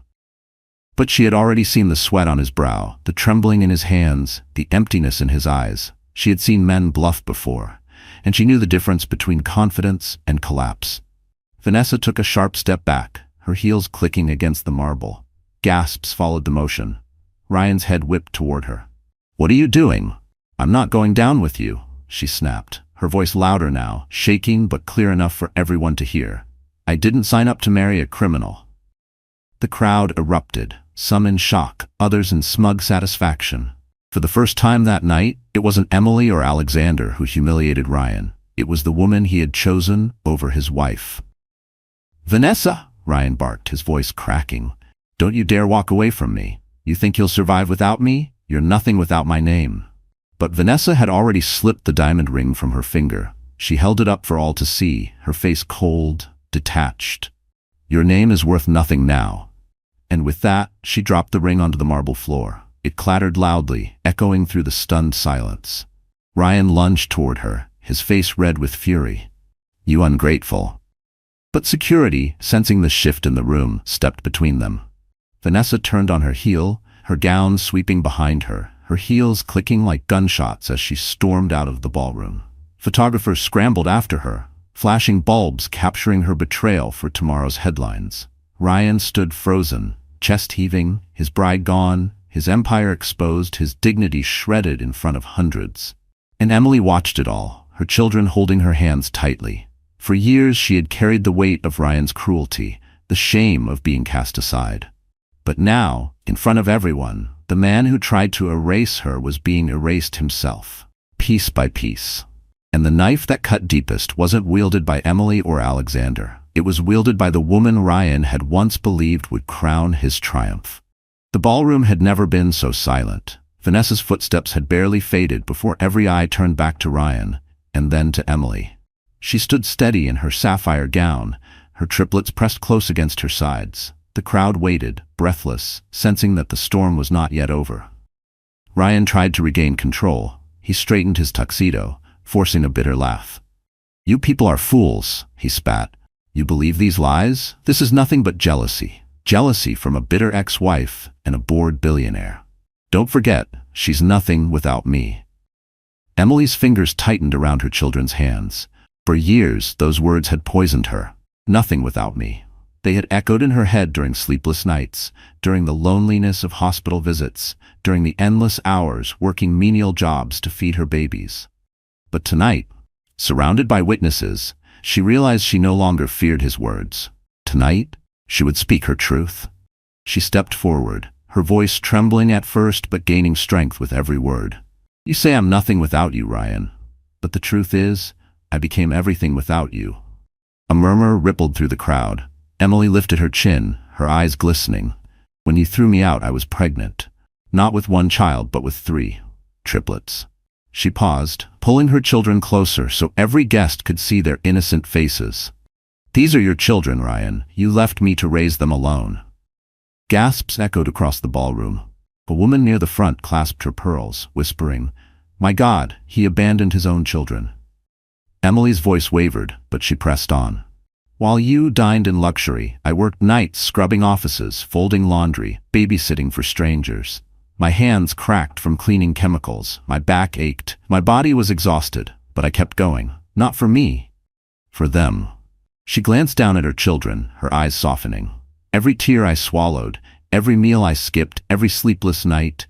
But she had already seen the sweat on his brow, the trembling in his hands, the emptiness in his eyes. She had seen men bluff before, and she knew the difference between confidence and collapse. Vanessa took a sharp step back, her heels clicking against the marble. Gasps followed the motion. Ryan's head whipped toward her. "What are you doing?" "I'm not going down with you," she snapped, her voice louder now, shaking but clear enough for everyone to hear. "I didn't sign up to marry a criminal." The crowd erupted, some in shock, others in smug satisfaction. For the first time that night, it wasn't Emily or Alexander who humiliated Ryan. It was the woman he had chosen over his wife. "Vanessa!" Ryan barked, his voice cracking. "Don't you dare walk away from me. You think you'll survive without me? You're nothing without my name." But Vanessa had already slipped the diamond ring from her finger. She held it up for all to see, her face cold, detached. "Your name is worth nothing now." And with that, she dropped the ring onto the marble floor. It clattered loudly, echoing through the stunned silence. Ryan lunged toward her, his face red with fury. "You ungrateful." But security, sensing the shift in the room, stepped between them. Vanessa turned on her heel, her gown sweeping behind her, her heels clicking like gunshots as she stormed out of the ballroom. Photographers scrambled after her, flashing bulbs capturing her betrayal for tomorrow's headlines. Ryan stood frozen, chest heaving, his bride gone, his empire exposed, his dignity shredded in front of hundreds. And Emily watched it all, her children holding her hands tightly. For years she had carried the weight of Ryan's cruelty, the shame of being cast aside. But now, in front of everyone, the man who tried to erase her was being erased himself, piece by piece. And the knife that cut deepest wasn't wielded by Emily or Alexander. It was wielded by the woman Ryan had once believed would crown his triumph. The ballroom had never been so silent. Vanessa's footsteps had barely faded before every eye turned back to Ryan, and then to Emily. She stood steady in her sapphire gown, her triplets pressed close against her sides. The crowd waited, breathless, sensing that the storm was not yet over. Ryan tried to regain control. He straightened his tuxedo, forcing a bitter laugh. "You people are fools," he spat. "You believe these lies? This is nothing but jealousy. Jealousy from a bitter ex-wife and a bored billionaire. Don't forget, she's nothing without me." Emily's fingers tightened around her children's hands. For years, those words had poisoned her. Nothing without me. They had echoed in her head during sleepless nights, during the loneliness of hospital visits, during the endless hours working menial jobs to feed her babies. But tonight, surrounded by witnesses, she realized she no longer feared his words. Tonight, she would speak her truth. She stepped forward, her voice trembling at first but gaining strength with every word. "You say I'm nothing without you, Ryan. But the truth is, I became everything without you." A murmur rippled through the crowd. Emily lifted her chin, her eyes glistening. "When you threw me out, I was pregnant. Not with one child, but with 3. Triplets." She paused, pulling her children closer so every guest could see their innocent faces. "These are your children, Ryan. You left me to raise them alone." Gasps echoed across the ballroom. A woman near the front clasped her pearls, whispering, "My God, he abandoned his own children." Emily's voice wavered, but she pressed on. "While you dined in luxury, I worked nights scrubbing offices, folding laundry, babysitting for strangers. My hands cracked from cleaning chemicals, my back ached, my body was exhausted, but I kept going. Not for me, for them." She glanced down at her children, her eyes softening. "Every tear I swallowed, every meal I skipped, every sleepless night,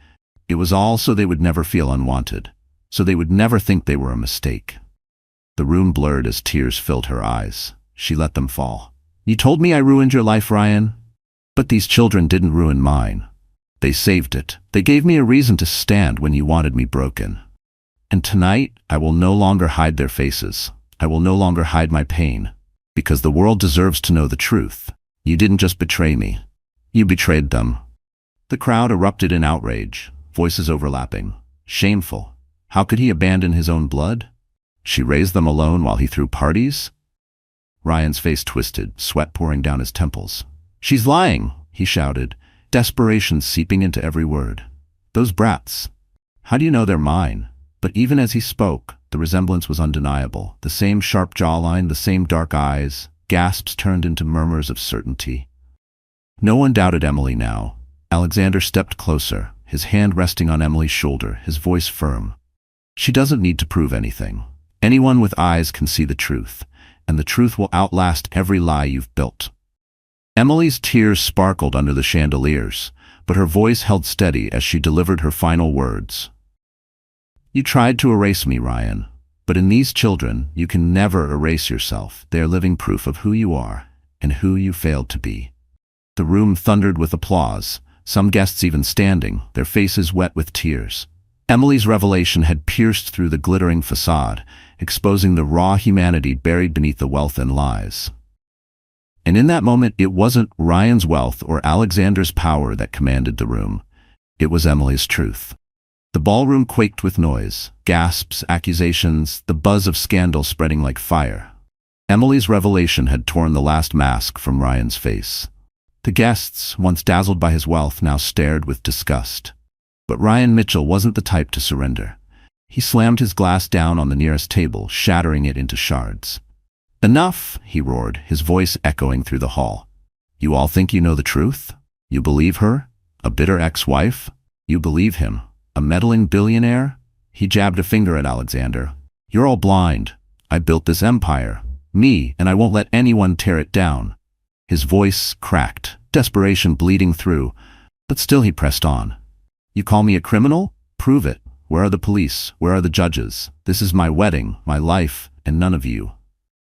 it was all so they would never feel unwanted, so they would never think they were a mistake." The room blurred as tears filled her eyes. She let them fall. "You told me I ruined your life, Ryan. But these children didn't ruin mine. They saved it. They gave me a reason to stand when you wanted me broken. And tonight, I will no longer hide their faces. I will no longer hide my pain. Because the world deserves to know the truth. You didn't just betray me. You betrayed them." The crowd erupted in outrage, voices overlapping. Shameful. How could he abandon his own blood? She raised them alone while he threw parties? Ryan's face twisted, sweat pouring down his temples. "She's lying," he shouted, desperation seeping into every word. "Those brats. How do you know they're mine?" But even as he spoke, the resemblance was undeniable. The same sharp jawline, the same dark eyes. Gasps turned into murmurs of certainty. No one doubted Emily now. Alexander stepped closer, his hand resting on Emily's shoulder, his voice firm. "She doesn't need to prove anything. Anyone with eyes can see the truth, and the truth will outlast every lie you've built." Emily's tears sparkled under the chandeliers, but her voice held steady as she delivered her final words. "You tried to erase me, Ryan, but in these children, you can never erase yourself. They are living proof of who you are and who you failed to be." The room thundered with applause, some guests even standing, their faces wet with tears. Emily's revelation had pierced through the glittering facade, exposing the raw humanity buried beneath the wealth and lies. And in that moment, it wasn't Ryan's wealth or Alexander's power that commanded the room. It was Emily's truth. The ballroom quaked with noise, gasps, accusations, the buzz of scandal spreading like fire. Emily's revelation had torn the last mask from Ryan's face. The guests, once dazzled by his wealth, now stared with disgust. But Ryan Mitchell wasn't the type to surrender. He slammed his glass down on the nearest table, shattering it into shards. "Enough!" he roared, his voice echoing through the hall. "You all think you know the truth? You believe her? A bitter ex-wife? You believe him? A meddling billionaire?" He jabbed a finger at Alexander. "You're all blind. I built this empire. Me, and I won't let anyone tear it down." His voice cracked, desperation bleeding through, but still he pressed on. "You call me a criminal? Prove it. Where are the police? Where are the judges? This is my wedding, my life, and none of you."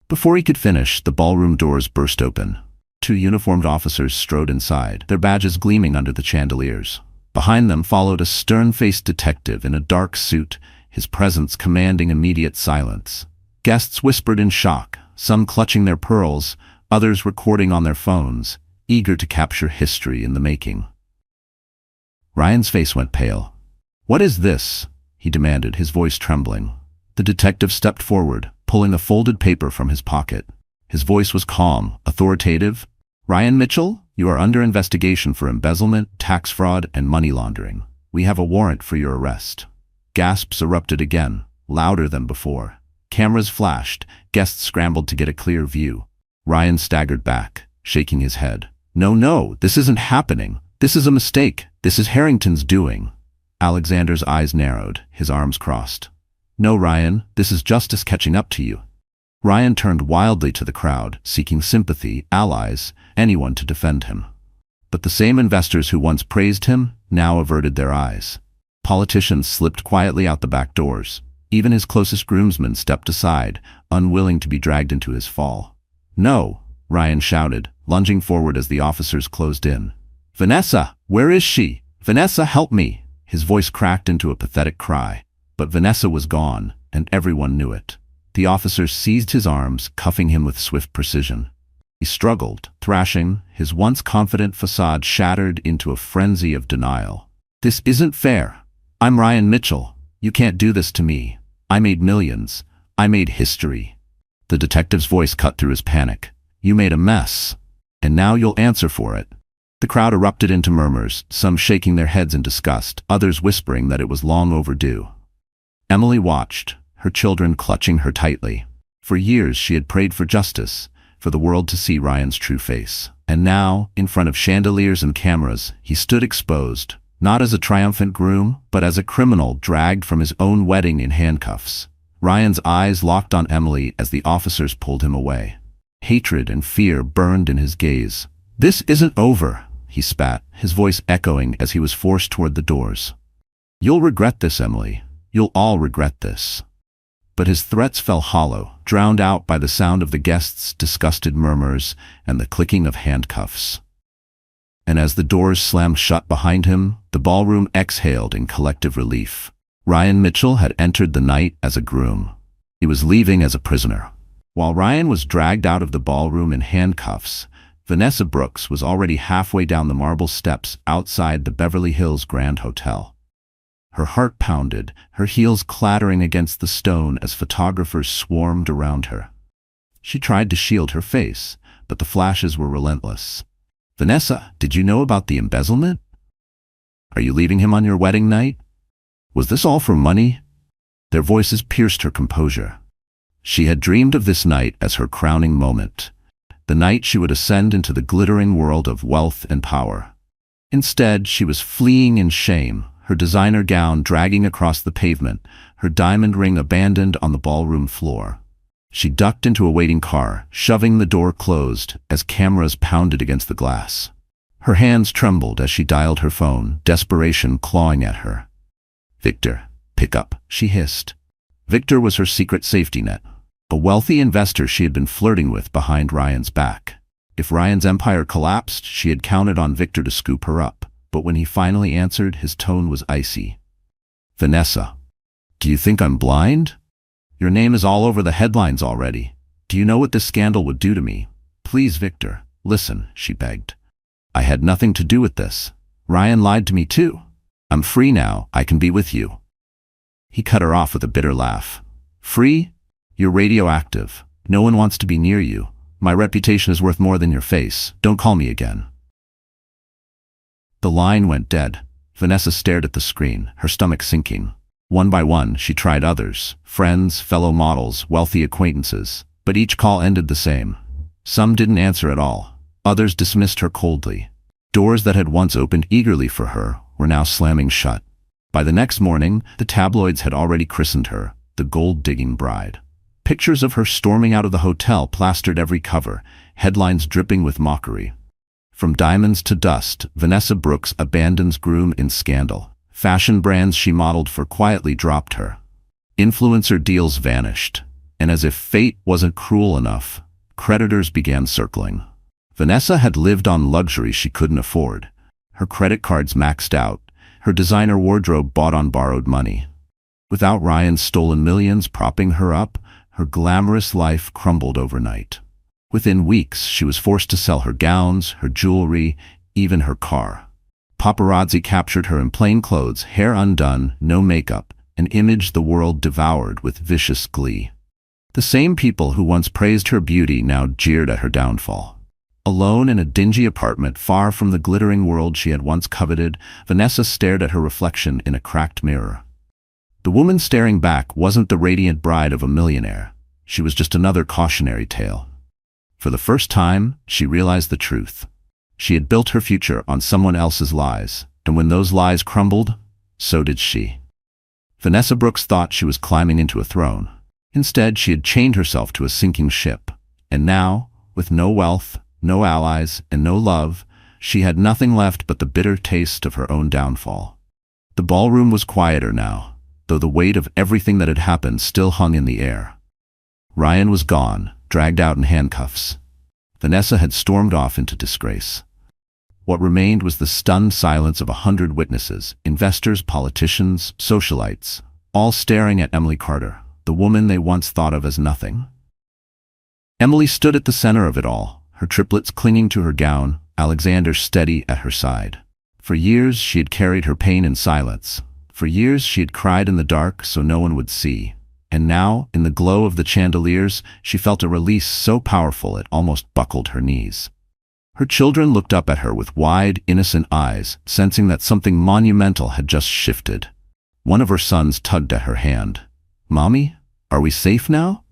Before he could finish, the ballroom doors burst open. 2 uniformed officers strode inside, their badges gleaming under the chandeliers. Behind them followed a stern-faced detective in a dark suit, his presence commanding immediate silence. Guests whispered in shock, some clutching their pearls, others recording on their phones, eager to capture history in the making. Ryan's face went pale. "What is this?" he demanded, his voice trembling. The detective stepped forward, pulling a folded paper from his pocket. His voice was calm, authoritative. "Ryan Mitchell, you are under investigation for embezzlement, tax fraud, and money laundering. We have a warrant for your arrest." Gasps erupted again, louder than before. Cameras flashed, guests scrambled to get a clear view. Ryan staggered back, shaking his head. No, this isn't happening. This is a mistake. This is Harrington's doing." Alexander's eyes narrowed, his arms crossed. "No, Ryan, this is justice catching up to you." Ryan turned wildly to the crowd, seeking sympathy, allies, anyone to defend him. But the same investors who once praised him now averted their eyes. Politicians slipped quietly out the back doors. Even his closest groomsmen stepped aside, unwilling to be dragged into his fall. "No!" Ryan shouted, lunging forward as the officers closed in. "Vanessa, where is she? Vanessa, help me!" His voice cracked into a pathetic cry. But Vanessa was gone, and everyone knew it. The officers seized his arms, cuffing him with swift precision. He struggled, thrashing, his once confident facade shattered into a frenzy of denial. "This isn't fair. I'm Ryan Mitchell. You can't do this to me. I made millions. I made history." The detective's voice cut through his panic. "You made a mess, and now you'll answer for it." The crowd erupted into murmurs, some shaking their heads in disgust, others whispering that it was long overdue. Emily watched, her children clutching her tightly. For years she had prayed for justice, for the world to see Ryan's true face. And now, in front of chandeliers and cameras, he stood exposed, not as a triumphant groom, but as a criminal dragged from his own wedding in handcuffs. Ryan's eyes locked on Emily as the officers pulled him away. Hatred and fear burned in his gaze. "This isn't over," he spat, his voice echoing as he was forced toward the doors. "You'll regret this, Emily. You'll all regret this." But his threats fell hollow, drowned out by the sound of the guests' disgusted murmurs and the clicking of handcuffs. And as the doors slammed shut behind him, the ballroom exhaled in collective relief. Ryan Mitchell had entered the night as a groom. He was leaving as a prisoner. While Ryan was dragged out of the ballroom in handcuffs, Vanessa Brooks was already halfway down the marble steps outside the Beverly Hills Grand Hotel. Her heart pounded, her heels clattering against the stone as photographers swarmed around her. She tried to shield her face, but the flashes were relentless. "Vanessa, did you know about the embezzlement? Are you leaving him on your wedding night? Was this all for money?" Their voices pierced her composure. She had dreamed of this night as her crowning moment, the night she would ascend into the glittering world of wealth and power. Instead, she was fleeing in shame, her designer gown dragging across the pavement, her diamond ring abandoned on the ballroom floor. She ducked into a waiting car, shoving the door closed as cameras pounded against the glass. Her hands trembled as she dialed her phone, desperation clawing at her. "Victor, pick up," she hissed. Victor was her secret safety net, a wealthy investor she had been flirting with behind Ryan's back. If Ryan's empire collapsed, she had counted on Victor to scoop her up. But when he finally answered, his tone was icy. "Vanessa, do you think I'm blind? Your name is all over the headlines already. Do you know what this scandal would do to me? Please, Victor, listen, she begged. I had nothing to do with this. Ryan lied to me too. I'm free now, I can be with you. He cut her off with a bitter laugh. Free? You're radioactive. No one wants to be near you. My reputation is worth more than your face. Don't call me again. The line went dead. Vanessa stared at the screen, her stomach sinking. One by one, she tried others, friends, fellow models, wealthy acquaintances, but each call ended the same. Some didn't answer at all. Others dismissed her coldly. Doors that had once opened eagerly for her were now slamming shut. By the next morning, the tabloids had already christened her the gold-digging bride. Pictures of her storming out of the hotel plastered every cover, headlines dripping with mockery. From diamonds to dust, Vanessa Brooks abandons groom in scandal. Fashion brands she modeled for quietly dropped her. Influencer deals vanished. And as if fate wasn't cruel enough, creditors began circling. Vanessa had lived on luxury she couldn't afford. Her credit cards maxed out, her designer wardrobe bought on borrowed money. Without Ryan's stolen millions propping her up, her glamorous life crumbled overnight. Within weeks, she was forced to sell her gowns, her jewelry, even her car. Paparazzi captured her in plain clothes, hair undone, no makeup, an image the world devoured with vicious glee. The same people who once praised her beauty now jeered at her downfall. Alone in a dingy apartment far from the glittering world she had once coveted, Vanessa stared at her reflection in a cracked mirror. The woman staring back wasn't the radiant bride of a millionaire. She was just another cautionary tale. For the first time, she realized the truth. She had built her future on someone else's lies, and when those lies crumbled, so did she. Vanessa Brooks thought she was climbing into a throne. Instead, she had chained herself to a sinking ship. And now, with no wealth, no allies, and no love, she had nothing left but the bitter taste of her own downfall. The ballroom was quieter now, though the weight of everything that had happened still hung in the air. Ryan was gone, dragged out in handcuffs. Vanessa had stormed off into disgrace. What remained was the stunned silence of 100 witnesses, investors, politicians, socialites, all staring at Emily Carter, the woman they once thought of as nothing. Emily stood at the center of it all, her triplets clinging to her gown, Alexander steady at her side. For years she had carried her pain in silence. For years she had cried in the dark so no one would see. And now, in the glow of the chandeliers, she felt a release so powerful it almost buckled her knees. Her children looked up at her with wide, innocent eyes, sensing that something monumental had just shifted. One of her sons tugged at her hand. "Mommy, are we safe now?"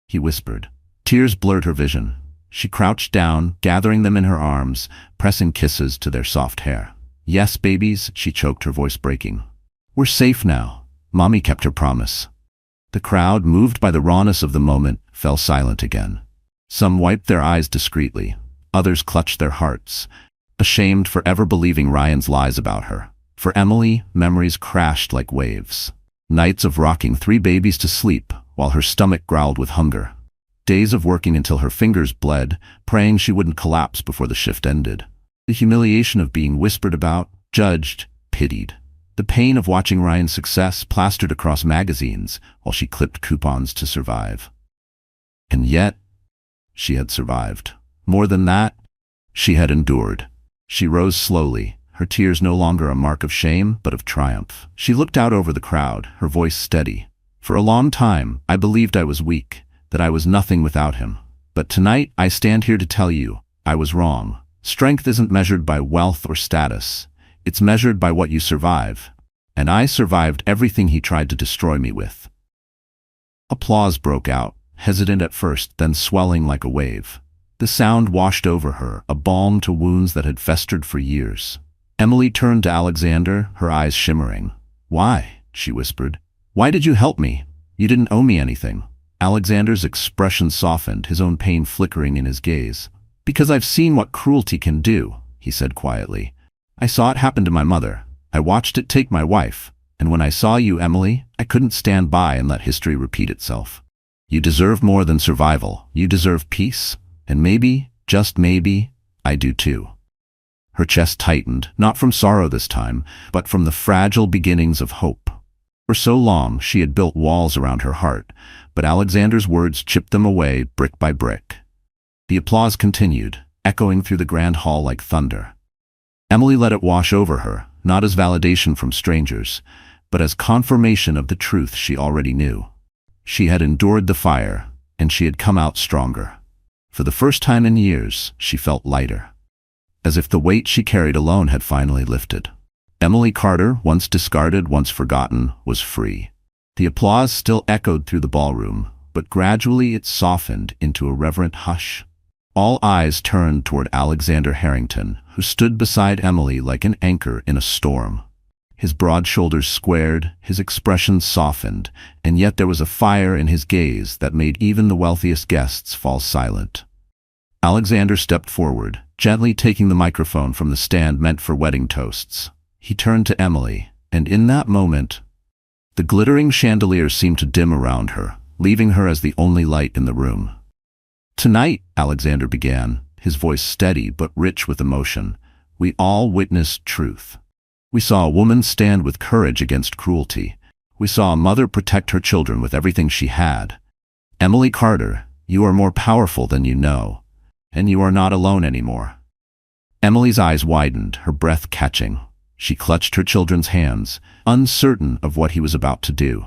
He whispered. Tears blurred her vision. She crouched down, gathering them in her arms, pressing kisses to their soft hair. "Yes, babies," she choked, her voice breaking. "We're safe now. Mommy kept her promise." The crowd, moved by the rawness of the moment, fell silent again. Some wiped their eyes discreetly. Others clutched their hearts, ashamed for ever believing Ryan's lies about her. For Emily, memories crashed like waves. Nights of rocking 3 babies to sleep while her stomach growled with hunger. Days of working until her fingers bled, praying she wouldn't collapse before the shift ended. The humiliation of being whispered about, judged, pitied. The pain of watching Ryan's success plastered across magazines while she clipped coupons to survive. And yet, she had survived. More than that, she had endured. She rose slowly, her tears no longer a mark of shame, but of triumph. She looked out over the crowd, her voice steady. "For a long time, I believed I was weak, that I was nothing without him. But tonight, I stand here to tell you, I was wrong. Strength isn't measured by wealth or status. It's measured by what you survive. And I survived everything he tried to destroy me with." Applause broke out, hesitant at first, then swelling like a wave. The sound washed over her, a balm to wounds that had festered for years. Emily turned to Alexander, her eyes shimmering. "Why?" she whispered. "Why did you help me? You didn't owe me anything." Alexander's expression softened, his own pain flickering in his gaze. "Because I've seen what cruelty can do," he said quietly. "I saw it happen to my mother. I watched it take my wife. And when I saw you, Emily, I couldn't stand by and let history repeat itself. You deserve more than survival. You deserve peace. And maybe, just maybe, I do too." Her chest tightened, not from sorrow this time, but from the fragile beginnings of hope. For so long she had built walls around her heart, but Alexander's words chipped them away brick by brick. The applause continued, echoing through the grand hall like thunder. Emily let it wash over her, not as validation from strangers, but as confirmation of the truth she already knew. She had endured the fire, and she had come out stronger. For the first time in years, she felt lighter, as if the weight she carried alone had finally lifted. Emily Carter, once discarded, once forgotten, was free. The applause still echoed through the ballroom, but gradually it softened into a reverent hush. All eyes turned toward Alexander Harrington, who stood beside Emily like an anchor in a storm. His broad shoulders squared, his expression softened, and yet there was a fire in his gaze that made even the wealthiest guests fall silent. Alexander stepped forward, gently taking the microphone from the stand meant for wedding toasts. He turned to Emily, and in that moment, the glittering chandelier seemed to dim around her, leaving her as the only light in the room. "Tonight," Alexander began, his voice steady but rich with emotion, "we all witnessed truth. We saw a woman stand with courage against cruelty. We saw a mother protect her children with everything she had. Emily Carter, you are more powerful than you know, and you are not alone anymore." Emily's eyes widened, her breath catching. She clutched her children's hands, uncertain of what he was about to do.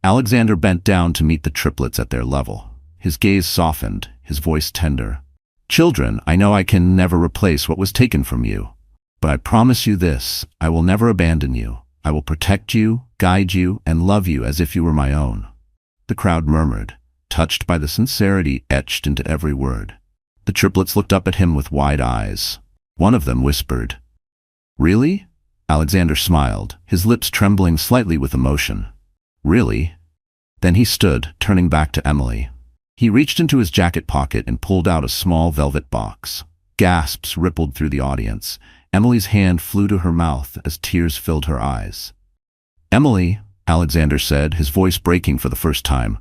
Alexander bent down to meet the triplets at their level. His gaze softened, his voice tender. "Children, I know I can never replace what was taken from you. But I promise you this, I will never abandon you. I will protect you, guide you, and love you as if you were my own." The crowd murmured, touched by the sincerity etched into every word. The triplets looked up at him with wide eyes. One of them whispered, "Really?" Alexander smiled, his lips trembling slightly with emotion. "Really?" Then he stood, turning back to Emily. He reached into his jacket pocket and pulled out a small velvet box. Gasps rippled through the audience. Emily's hand flew to her mouth as tears filled her eyes. "Emily," Alexander said, his voice breaking for the first time,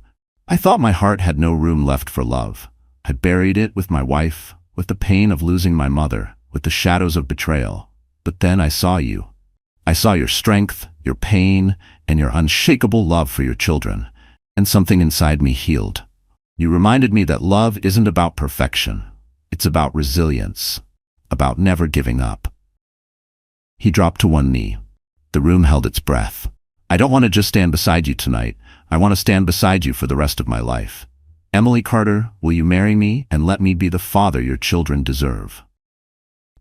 "I thought my heart had no room left for love. I buried it with my wife, with the pain of losing my mother, with the shadows of betrayal. But then I saw you. I saw your strength, your pain, and your unshakable love for your children, and something inside me healed. You reminded me that love isn't about perfection. It's about resilience, about never giving up." He dropped to one knee. The room held its breath. "I don't want to just stand beside you tonight. I want to stand beside you for the rest of my life. Emily Carter, will you marry me and let me be the father your children deserve?"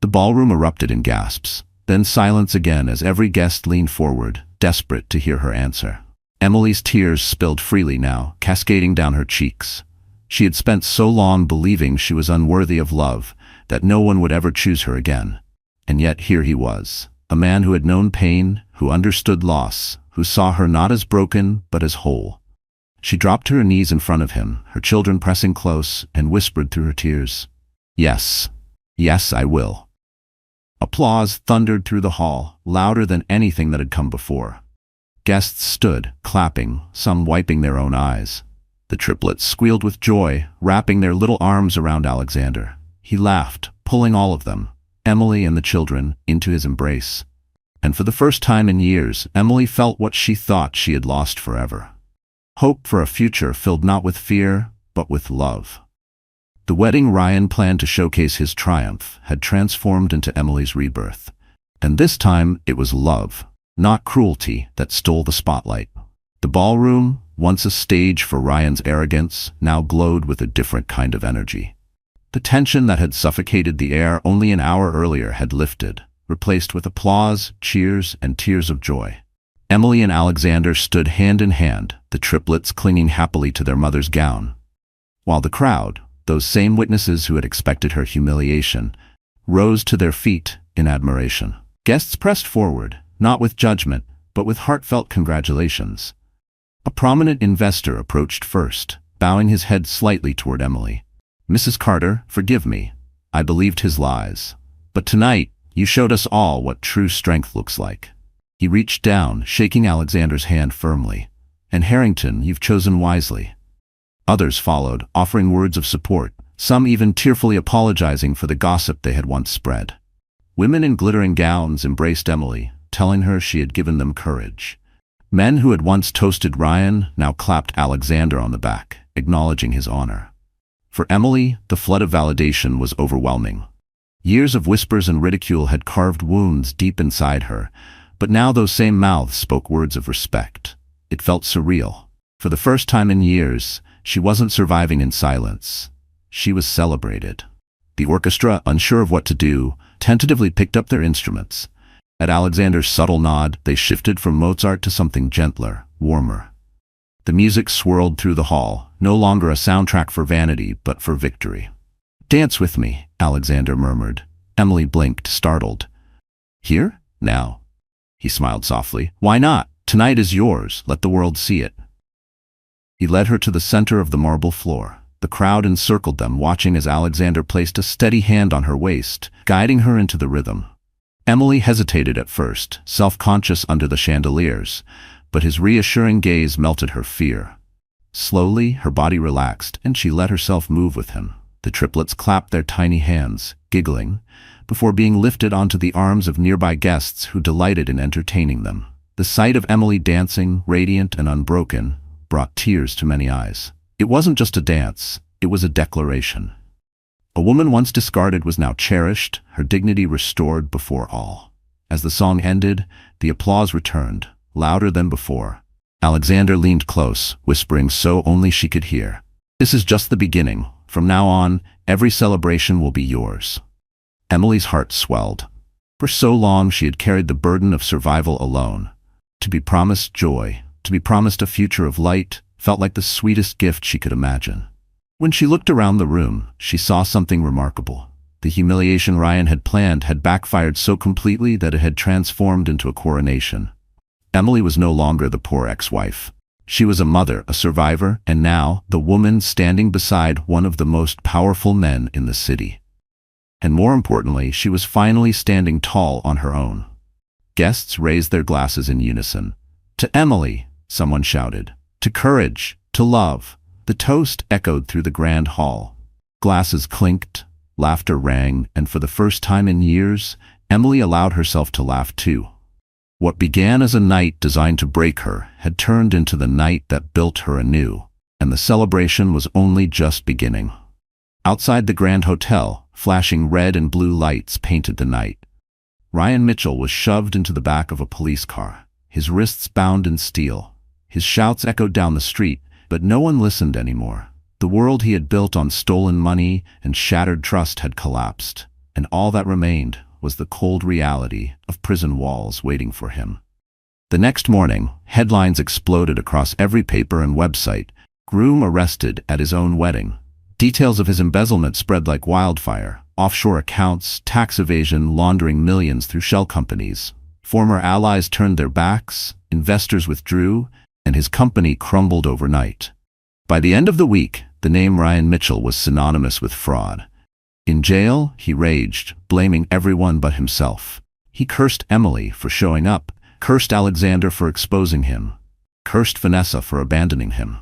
The ballroom erupted in gasps, then silence again as every guest leaned forward, desperate to hear her answer. Emily's tears spilled freely now, cascading down her cheeks. She had spent so long believing she was unworthy of love, that no one would ever choose her again. And yet here he was, a man who had known pain, who understood loss, who saw her not as broken but as whole. She dropped to her knees in front of him, her children pressing close, and whispered through her tears, "Yes, yes, I will." Applause thundered through the hall, louder than anything that had come before. Guests stood, clapping, some wiping their own eyes. The triplets squealed with joy, wrapping their little arms around Alexander. He laughed, pulling all of them, Emily and the children, into his embrace. And for the first time in years, Emily felt what she thought she had lost forever. Hope for a future filled not with fear, but with love. The wedding Ryan planned to showcase his triumph had transformed into Emily's rebirth. And this time it was love, not cruelty, that stole the spotlight. The ballroom, once a stage for Ryan's arrogance, now glowed with a different kind of energy. The tension that had suffocated the air only an hour earlier had lifted, replaced with applause, cheers, and tears of joy. Emily and Alexander stood hand in hand, the triplets clinging happily to their mother's gown, while the crowd, those same witnesses who had expected her humiliation, rose to their feet in admiration. Guests pressed forward, not with judgment, but with heartfelt congratulations. A prominent investor approached first, bowing his head slightly toward Emily. "Mrs. Carter, forgive me. I believed his lies. But tonight, you showed us all what true strength looks like." He reached down, shaking Alexander's hand firmly. "And Harrington, you've chosen wisely." Others followed, offering words of support, some even tearfully apologizing for the gossip they had once spread. Women in glittering gowns embraced Emily, telling her she had given them courage. Men who had once toasted Ryan now clapped Alexander on the back, acknowledging his honor. For Emily, the flood of validation was overwhelming. Years of whispers and ridicule had carved wounds deep inside her, but now those same mouths spoke words of respect. It felt surreal. For the first time in years, she wasn't surviving in silence. She was celebrated. The orchestra, unsure of what to do, tentatively picked up their instruments. At Alexander's subtle nod, they shifted from Mozart to something gentler, warmer. The music swirled through the hall, no longer a soundtrack for vanity, but for victory. "Dance with me," Alexander murmured. Emily blinked, startled. "Here? Now?" He smiled softly. "Why not? Tonight is yours. Let the world see it." He led her to the center of the marble floor. The crowd encircled them, watching as Alexander placed a steady hand on her waist, guiding her into the rhythm. Emily hesitated at first, self-conscious under the chandeliers, but his reassuring gaze melted her fear. Slowly, her body relaxed, and she let herself move with him. The triplets clapped their tiny hands, giggling, before being lifted onto the arms of nearby guests who delighted in entertaining them. The sight of Emily dancing, radiant and unbroken, brought tears to many eyes. It wasn't just a dance, it was a declaration. A woman once discarded was now cherished, her dignity restored before all. As the song ended, the applause returned, louder than before. Alexander leaned close, whispering so only she could hear. "This is just the beginning. From now on, every celebration will be yours." Emily's heart swelled. For so long she had carried the burden of survival alone. To be promised joy, to be promised a future of light, felt like the sweetest gift she could imagine. When she looked around the room, she saw something remarkable. The humiliation Ryan had planned had backfired so completely that it had transformed into a coronation. Emily was no longer the poor ex-wife. She was a mother, a survivor, and now the woman standing beside one of the most powerful men in the city. And more importantly, she was finally standing tall on her own. Guests raised their glasses in unison. "To Emily," someone shouted. "To courage, to love." The toast echoed through the grand hall. Glasses clinked, laughter rang, and for the first time in years, Emily allowed herself to laugh too. What began as a night designed to break her had turned into the night that built her anew, and the celebration was only just beginning. Outside the Grand Hotel, flashing red and blue lights painted the night. Ryan Mitchell was shoved into the back of a police car, his wrists bound in steel. His shouts echoed down the street, but no one listened anymore. The world he had built on stolen money and shattered trust had collapsed, and all that remained was the cold reality of prison walls waiting for him. The next morning, headlines exploded across every paper and website. Groom arrested at his own wedding. Details of his embezzlement spread like wildfire. Offshore accounts, tax evasion, laundering millions through shell companies. Former allies turned their backs, investors withdrew, and his company crumbled overnight. By the end of the week, the name Ryan Mitchell was synonymous with fraud. In jail, he raged, blaming everyone but himself. He cursed Emily for showing up, cursed Alexander for exposing him, cursed Vanessa for abandoning him.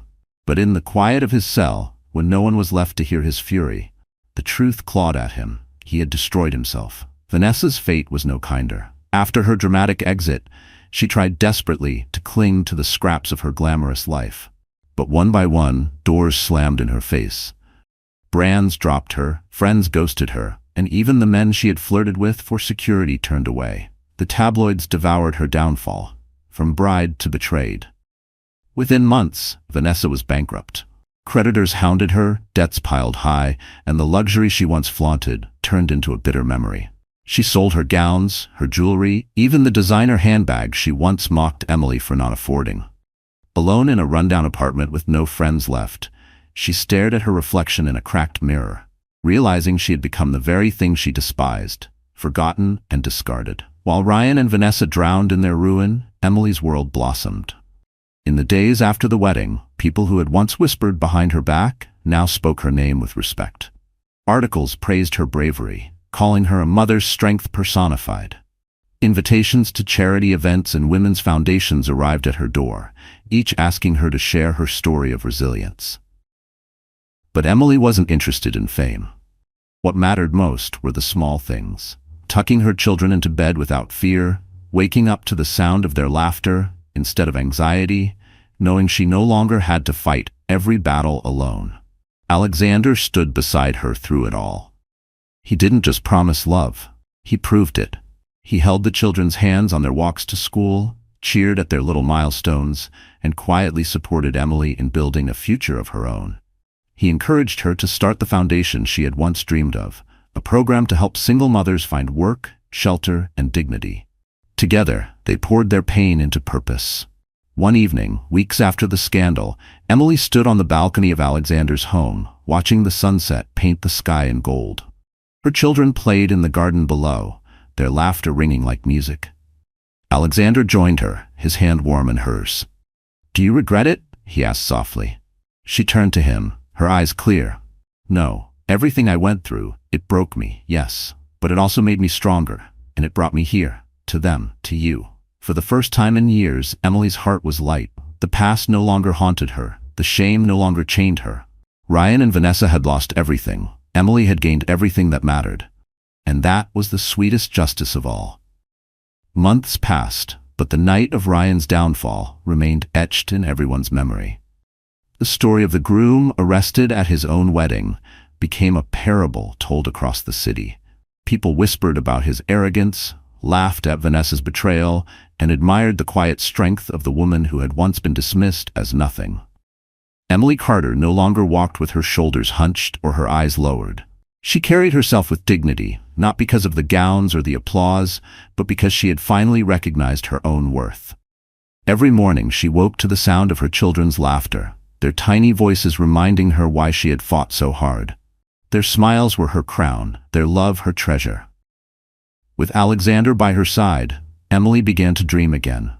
But in the quiet of his cell, when no one was left to hear his fury, the truth clawed at him. He had destroyed himself. Vanessa's fate was no kinder. After her dramatic exit, she tried desperately to cling to the scraps of her glamorous life. But one by one, doors slammed in her face. Brands dropped her, friends ghosted her, and even the men she had flirted with for security turned away. The tabloids devoured her downfall, from bride to betrayed. Within months, Vanessa was bankrupt. Creditors hounded her, debts piled high, and the luxury she once flaunted turned into a bitter memory. She sold her gowns, her jewelry, even the designer handbag she once mocked Emily for not affording. Alone in a rundown apartment with no friends left, she stared at her reflection in a cracked mirror, realizing she had become the very thing she despised, forgotten and discarded. While Ryan and Vanessa drowned in their ruin, Emily's world blossomed. In the days after the wedding, people who had once whispered behind her back now spoke her name with respect. Articles praised her bravery, calling her a mother's strength personified. Invitations to charity events and women's foundations arrived at her door, each asking her to share her story of resilience. But Emily wasn't interested in fame. What mattered most were the small things. Tucking her children into bed without fear, waking up to the sound of their laughter, instead of anxiety, knowing she no longer had to fight every battle alone. Alexander stood beside her through it all. He didn't just promise love, he proved it. He held the children's hands on their walks to school, cheered at their little milestones, and quietly supported Emily in building a future of her own. He encouraged her to start the foundation she had once dreamed of, a program to help single mothers find work, shelter, and dignity. Together, they poured their pain into purpose. One evening, weeks after the scandal, Emily stood on the balcony of Alexander's home, watching the sunset paint the sky in gold. Her children played in the garden below, their laughter ringing like music. Alexander joined her, his hand warm in hers. "Do you regret it?" he asked softly. She turned to him, her eyes clear. "No, everything I went through, it broke me, yes, but it also made me stronger, and it brought me here, to them, to you." For the first time in years, Emily's heart was light. The past no longer haunted her, the shame no longer chained her. Ryan and Vanessa had lost everything. Emily had gained everything that mattered. And that was the sweetest justice of all. Months passed, but the night of Ryan's downfall remained etched in everyone's memory. The story of the groom arrested at his own wedding became a parable told across the city. People whispered about his arrogance, laughed at Vanessa's betrayal, and admired the quiet strength of the woman who had once been dismissed as nothing. Emily Carter no longer walked with her shoulders hunched or her eyes lowered. She carried herself with dignity, not because of the gowns or the applause, but because she had finally recognized her own worth. Every morning she woke to the sound of her children's laughter, their tiny voices reminding her why she had fought so hard. Their smiles were her crown, their love her treasure. With Alexander by her side, Emily began to dream again.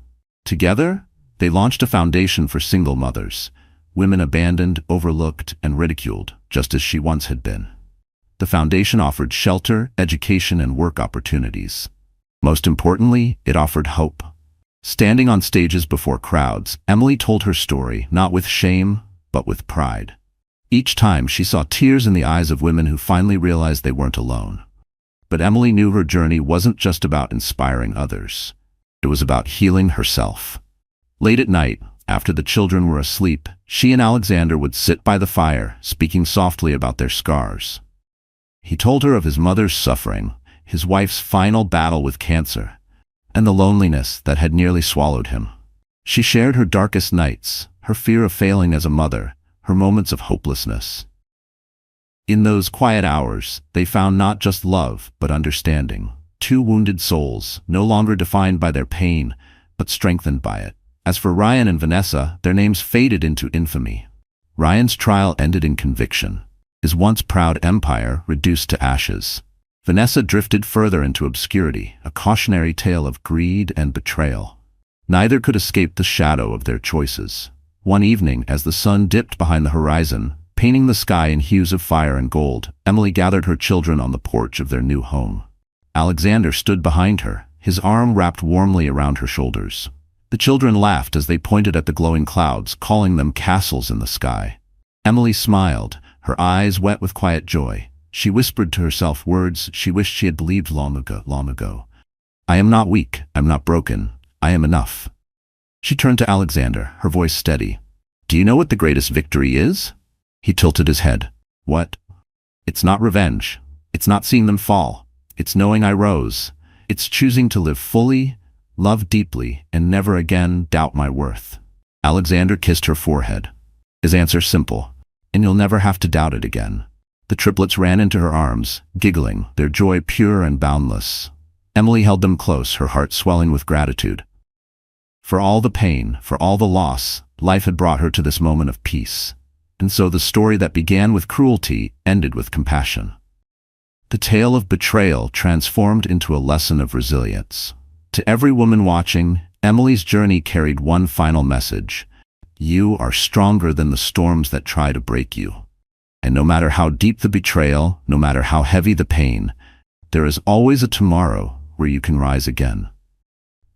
Together, they launched a foundation for single mothers, women abandoned, overlooked, and ridiculed, just as she once had been. The foundation offered shelter, education, and work opportunities. Most importantly, it offered hope. Standing on stages before crowds, Emily told her story, not with shame, but with pride. Each time she saw tears in the eyes of women who finally realized they weren't alone. But Emily knew her journey wasn't just about inspiring others. It was about healing herself. Late at night, after the children were asleep, she and Alexander would sit by the fire, speaking softly about their scars. He told her of his mother's suffering, his wife's final battle with cancer, and the loneliness that had nearly swallowed him. She shared her darkest nights, her fear of failing as a mother, her moments of hopelessness. In those quiet hours, they found not just love, but understanding. Two wounded souls, no longer defined by their pain, but strengthened by it. As for Ryan and Vanessa, their names faded into infamy. Ryan's trial ended in conviction, his once proud empire reduced to ashes. Vanessa drifted further into obscurity, a cautionary tale of greed and betrayal. Neither could escape the shadow of their choices. One evening, as the sun dipped behind the horizon, painting the sky in hues of fire and gold, Emily gathered her children on the porch of their new home. Alexander stood behind her, his arm wrapped warmly around her shoulders. The children laughed as they pointed at the glowing clouds, calling them castles in the sky. Emily smiled, her eyes wet with quiet joy. She whispered to herself words she wished she had believed long ago. "I am not weak, I'm not broken, I am enough." She turned to Alexander, her voice steady. "Do you know what the greatest victory is?" He tilted his head. "What?" "It's not revenge. It's not seeing them fall. It's knowing I rose. It's choosing to live fully, love deeply, and never again doubt my worth." Alexander kissed her forehead. His answer simple, "And you'll never have to doubt it again." The triplets ran into her arms, giggling, their joy pure and boundless. Emily held them close, her heart swelling with gratitude. For all the pain, for all the loss, life had brought her to this moment of peace. And so the story that began with cruelty ended with compassion. The tale of betrayal transformed into a lesson of resilience. To every woman watching, Emily's journey carried one final message. You are stronger than the storms that try to break you. And no matter how deep the betrayal, no matter how heavy the pain, there is always a tomorrow where you can rise again.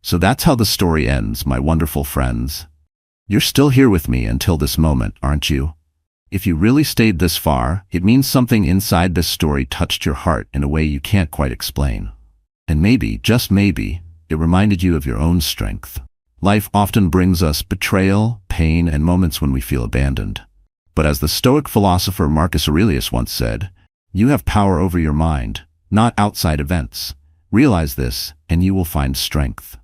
So that's how the story ends, my wonderful friends. You're still here with me until this moment, aren't you? If you really stayed this far, it means something inside this story touched your heart in a way you can't quite explain. And maybe, just maybe, it reminded you of your own strength. Life often brings us betrayal, pain, and moments when we feel abandoned. But as the Stoic philosopher Marcus Aurelius once said, you have power over your mind, not outside events. Realize this, and you will find strength.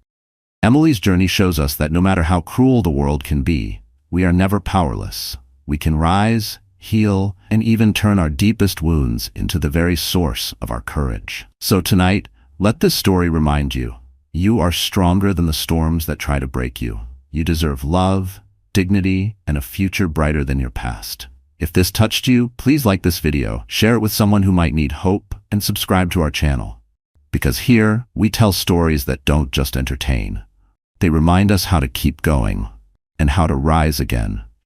Emily's journey shows us that no matter how cruel the world can be, we are never powerless. We can rise, heal, and even turn our deepest wounds into the very source of our courage. So tonight, let this story remind you, you are stronger than the storms that try to break you. You deserve love, dignity, and a future brighter than your past. If this touched you, please like this video, share it with someone who might need hope, and subscribe to our channel. Because here, we tell stories that don't just entertain. They remind us how to keep going and how to rise again.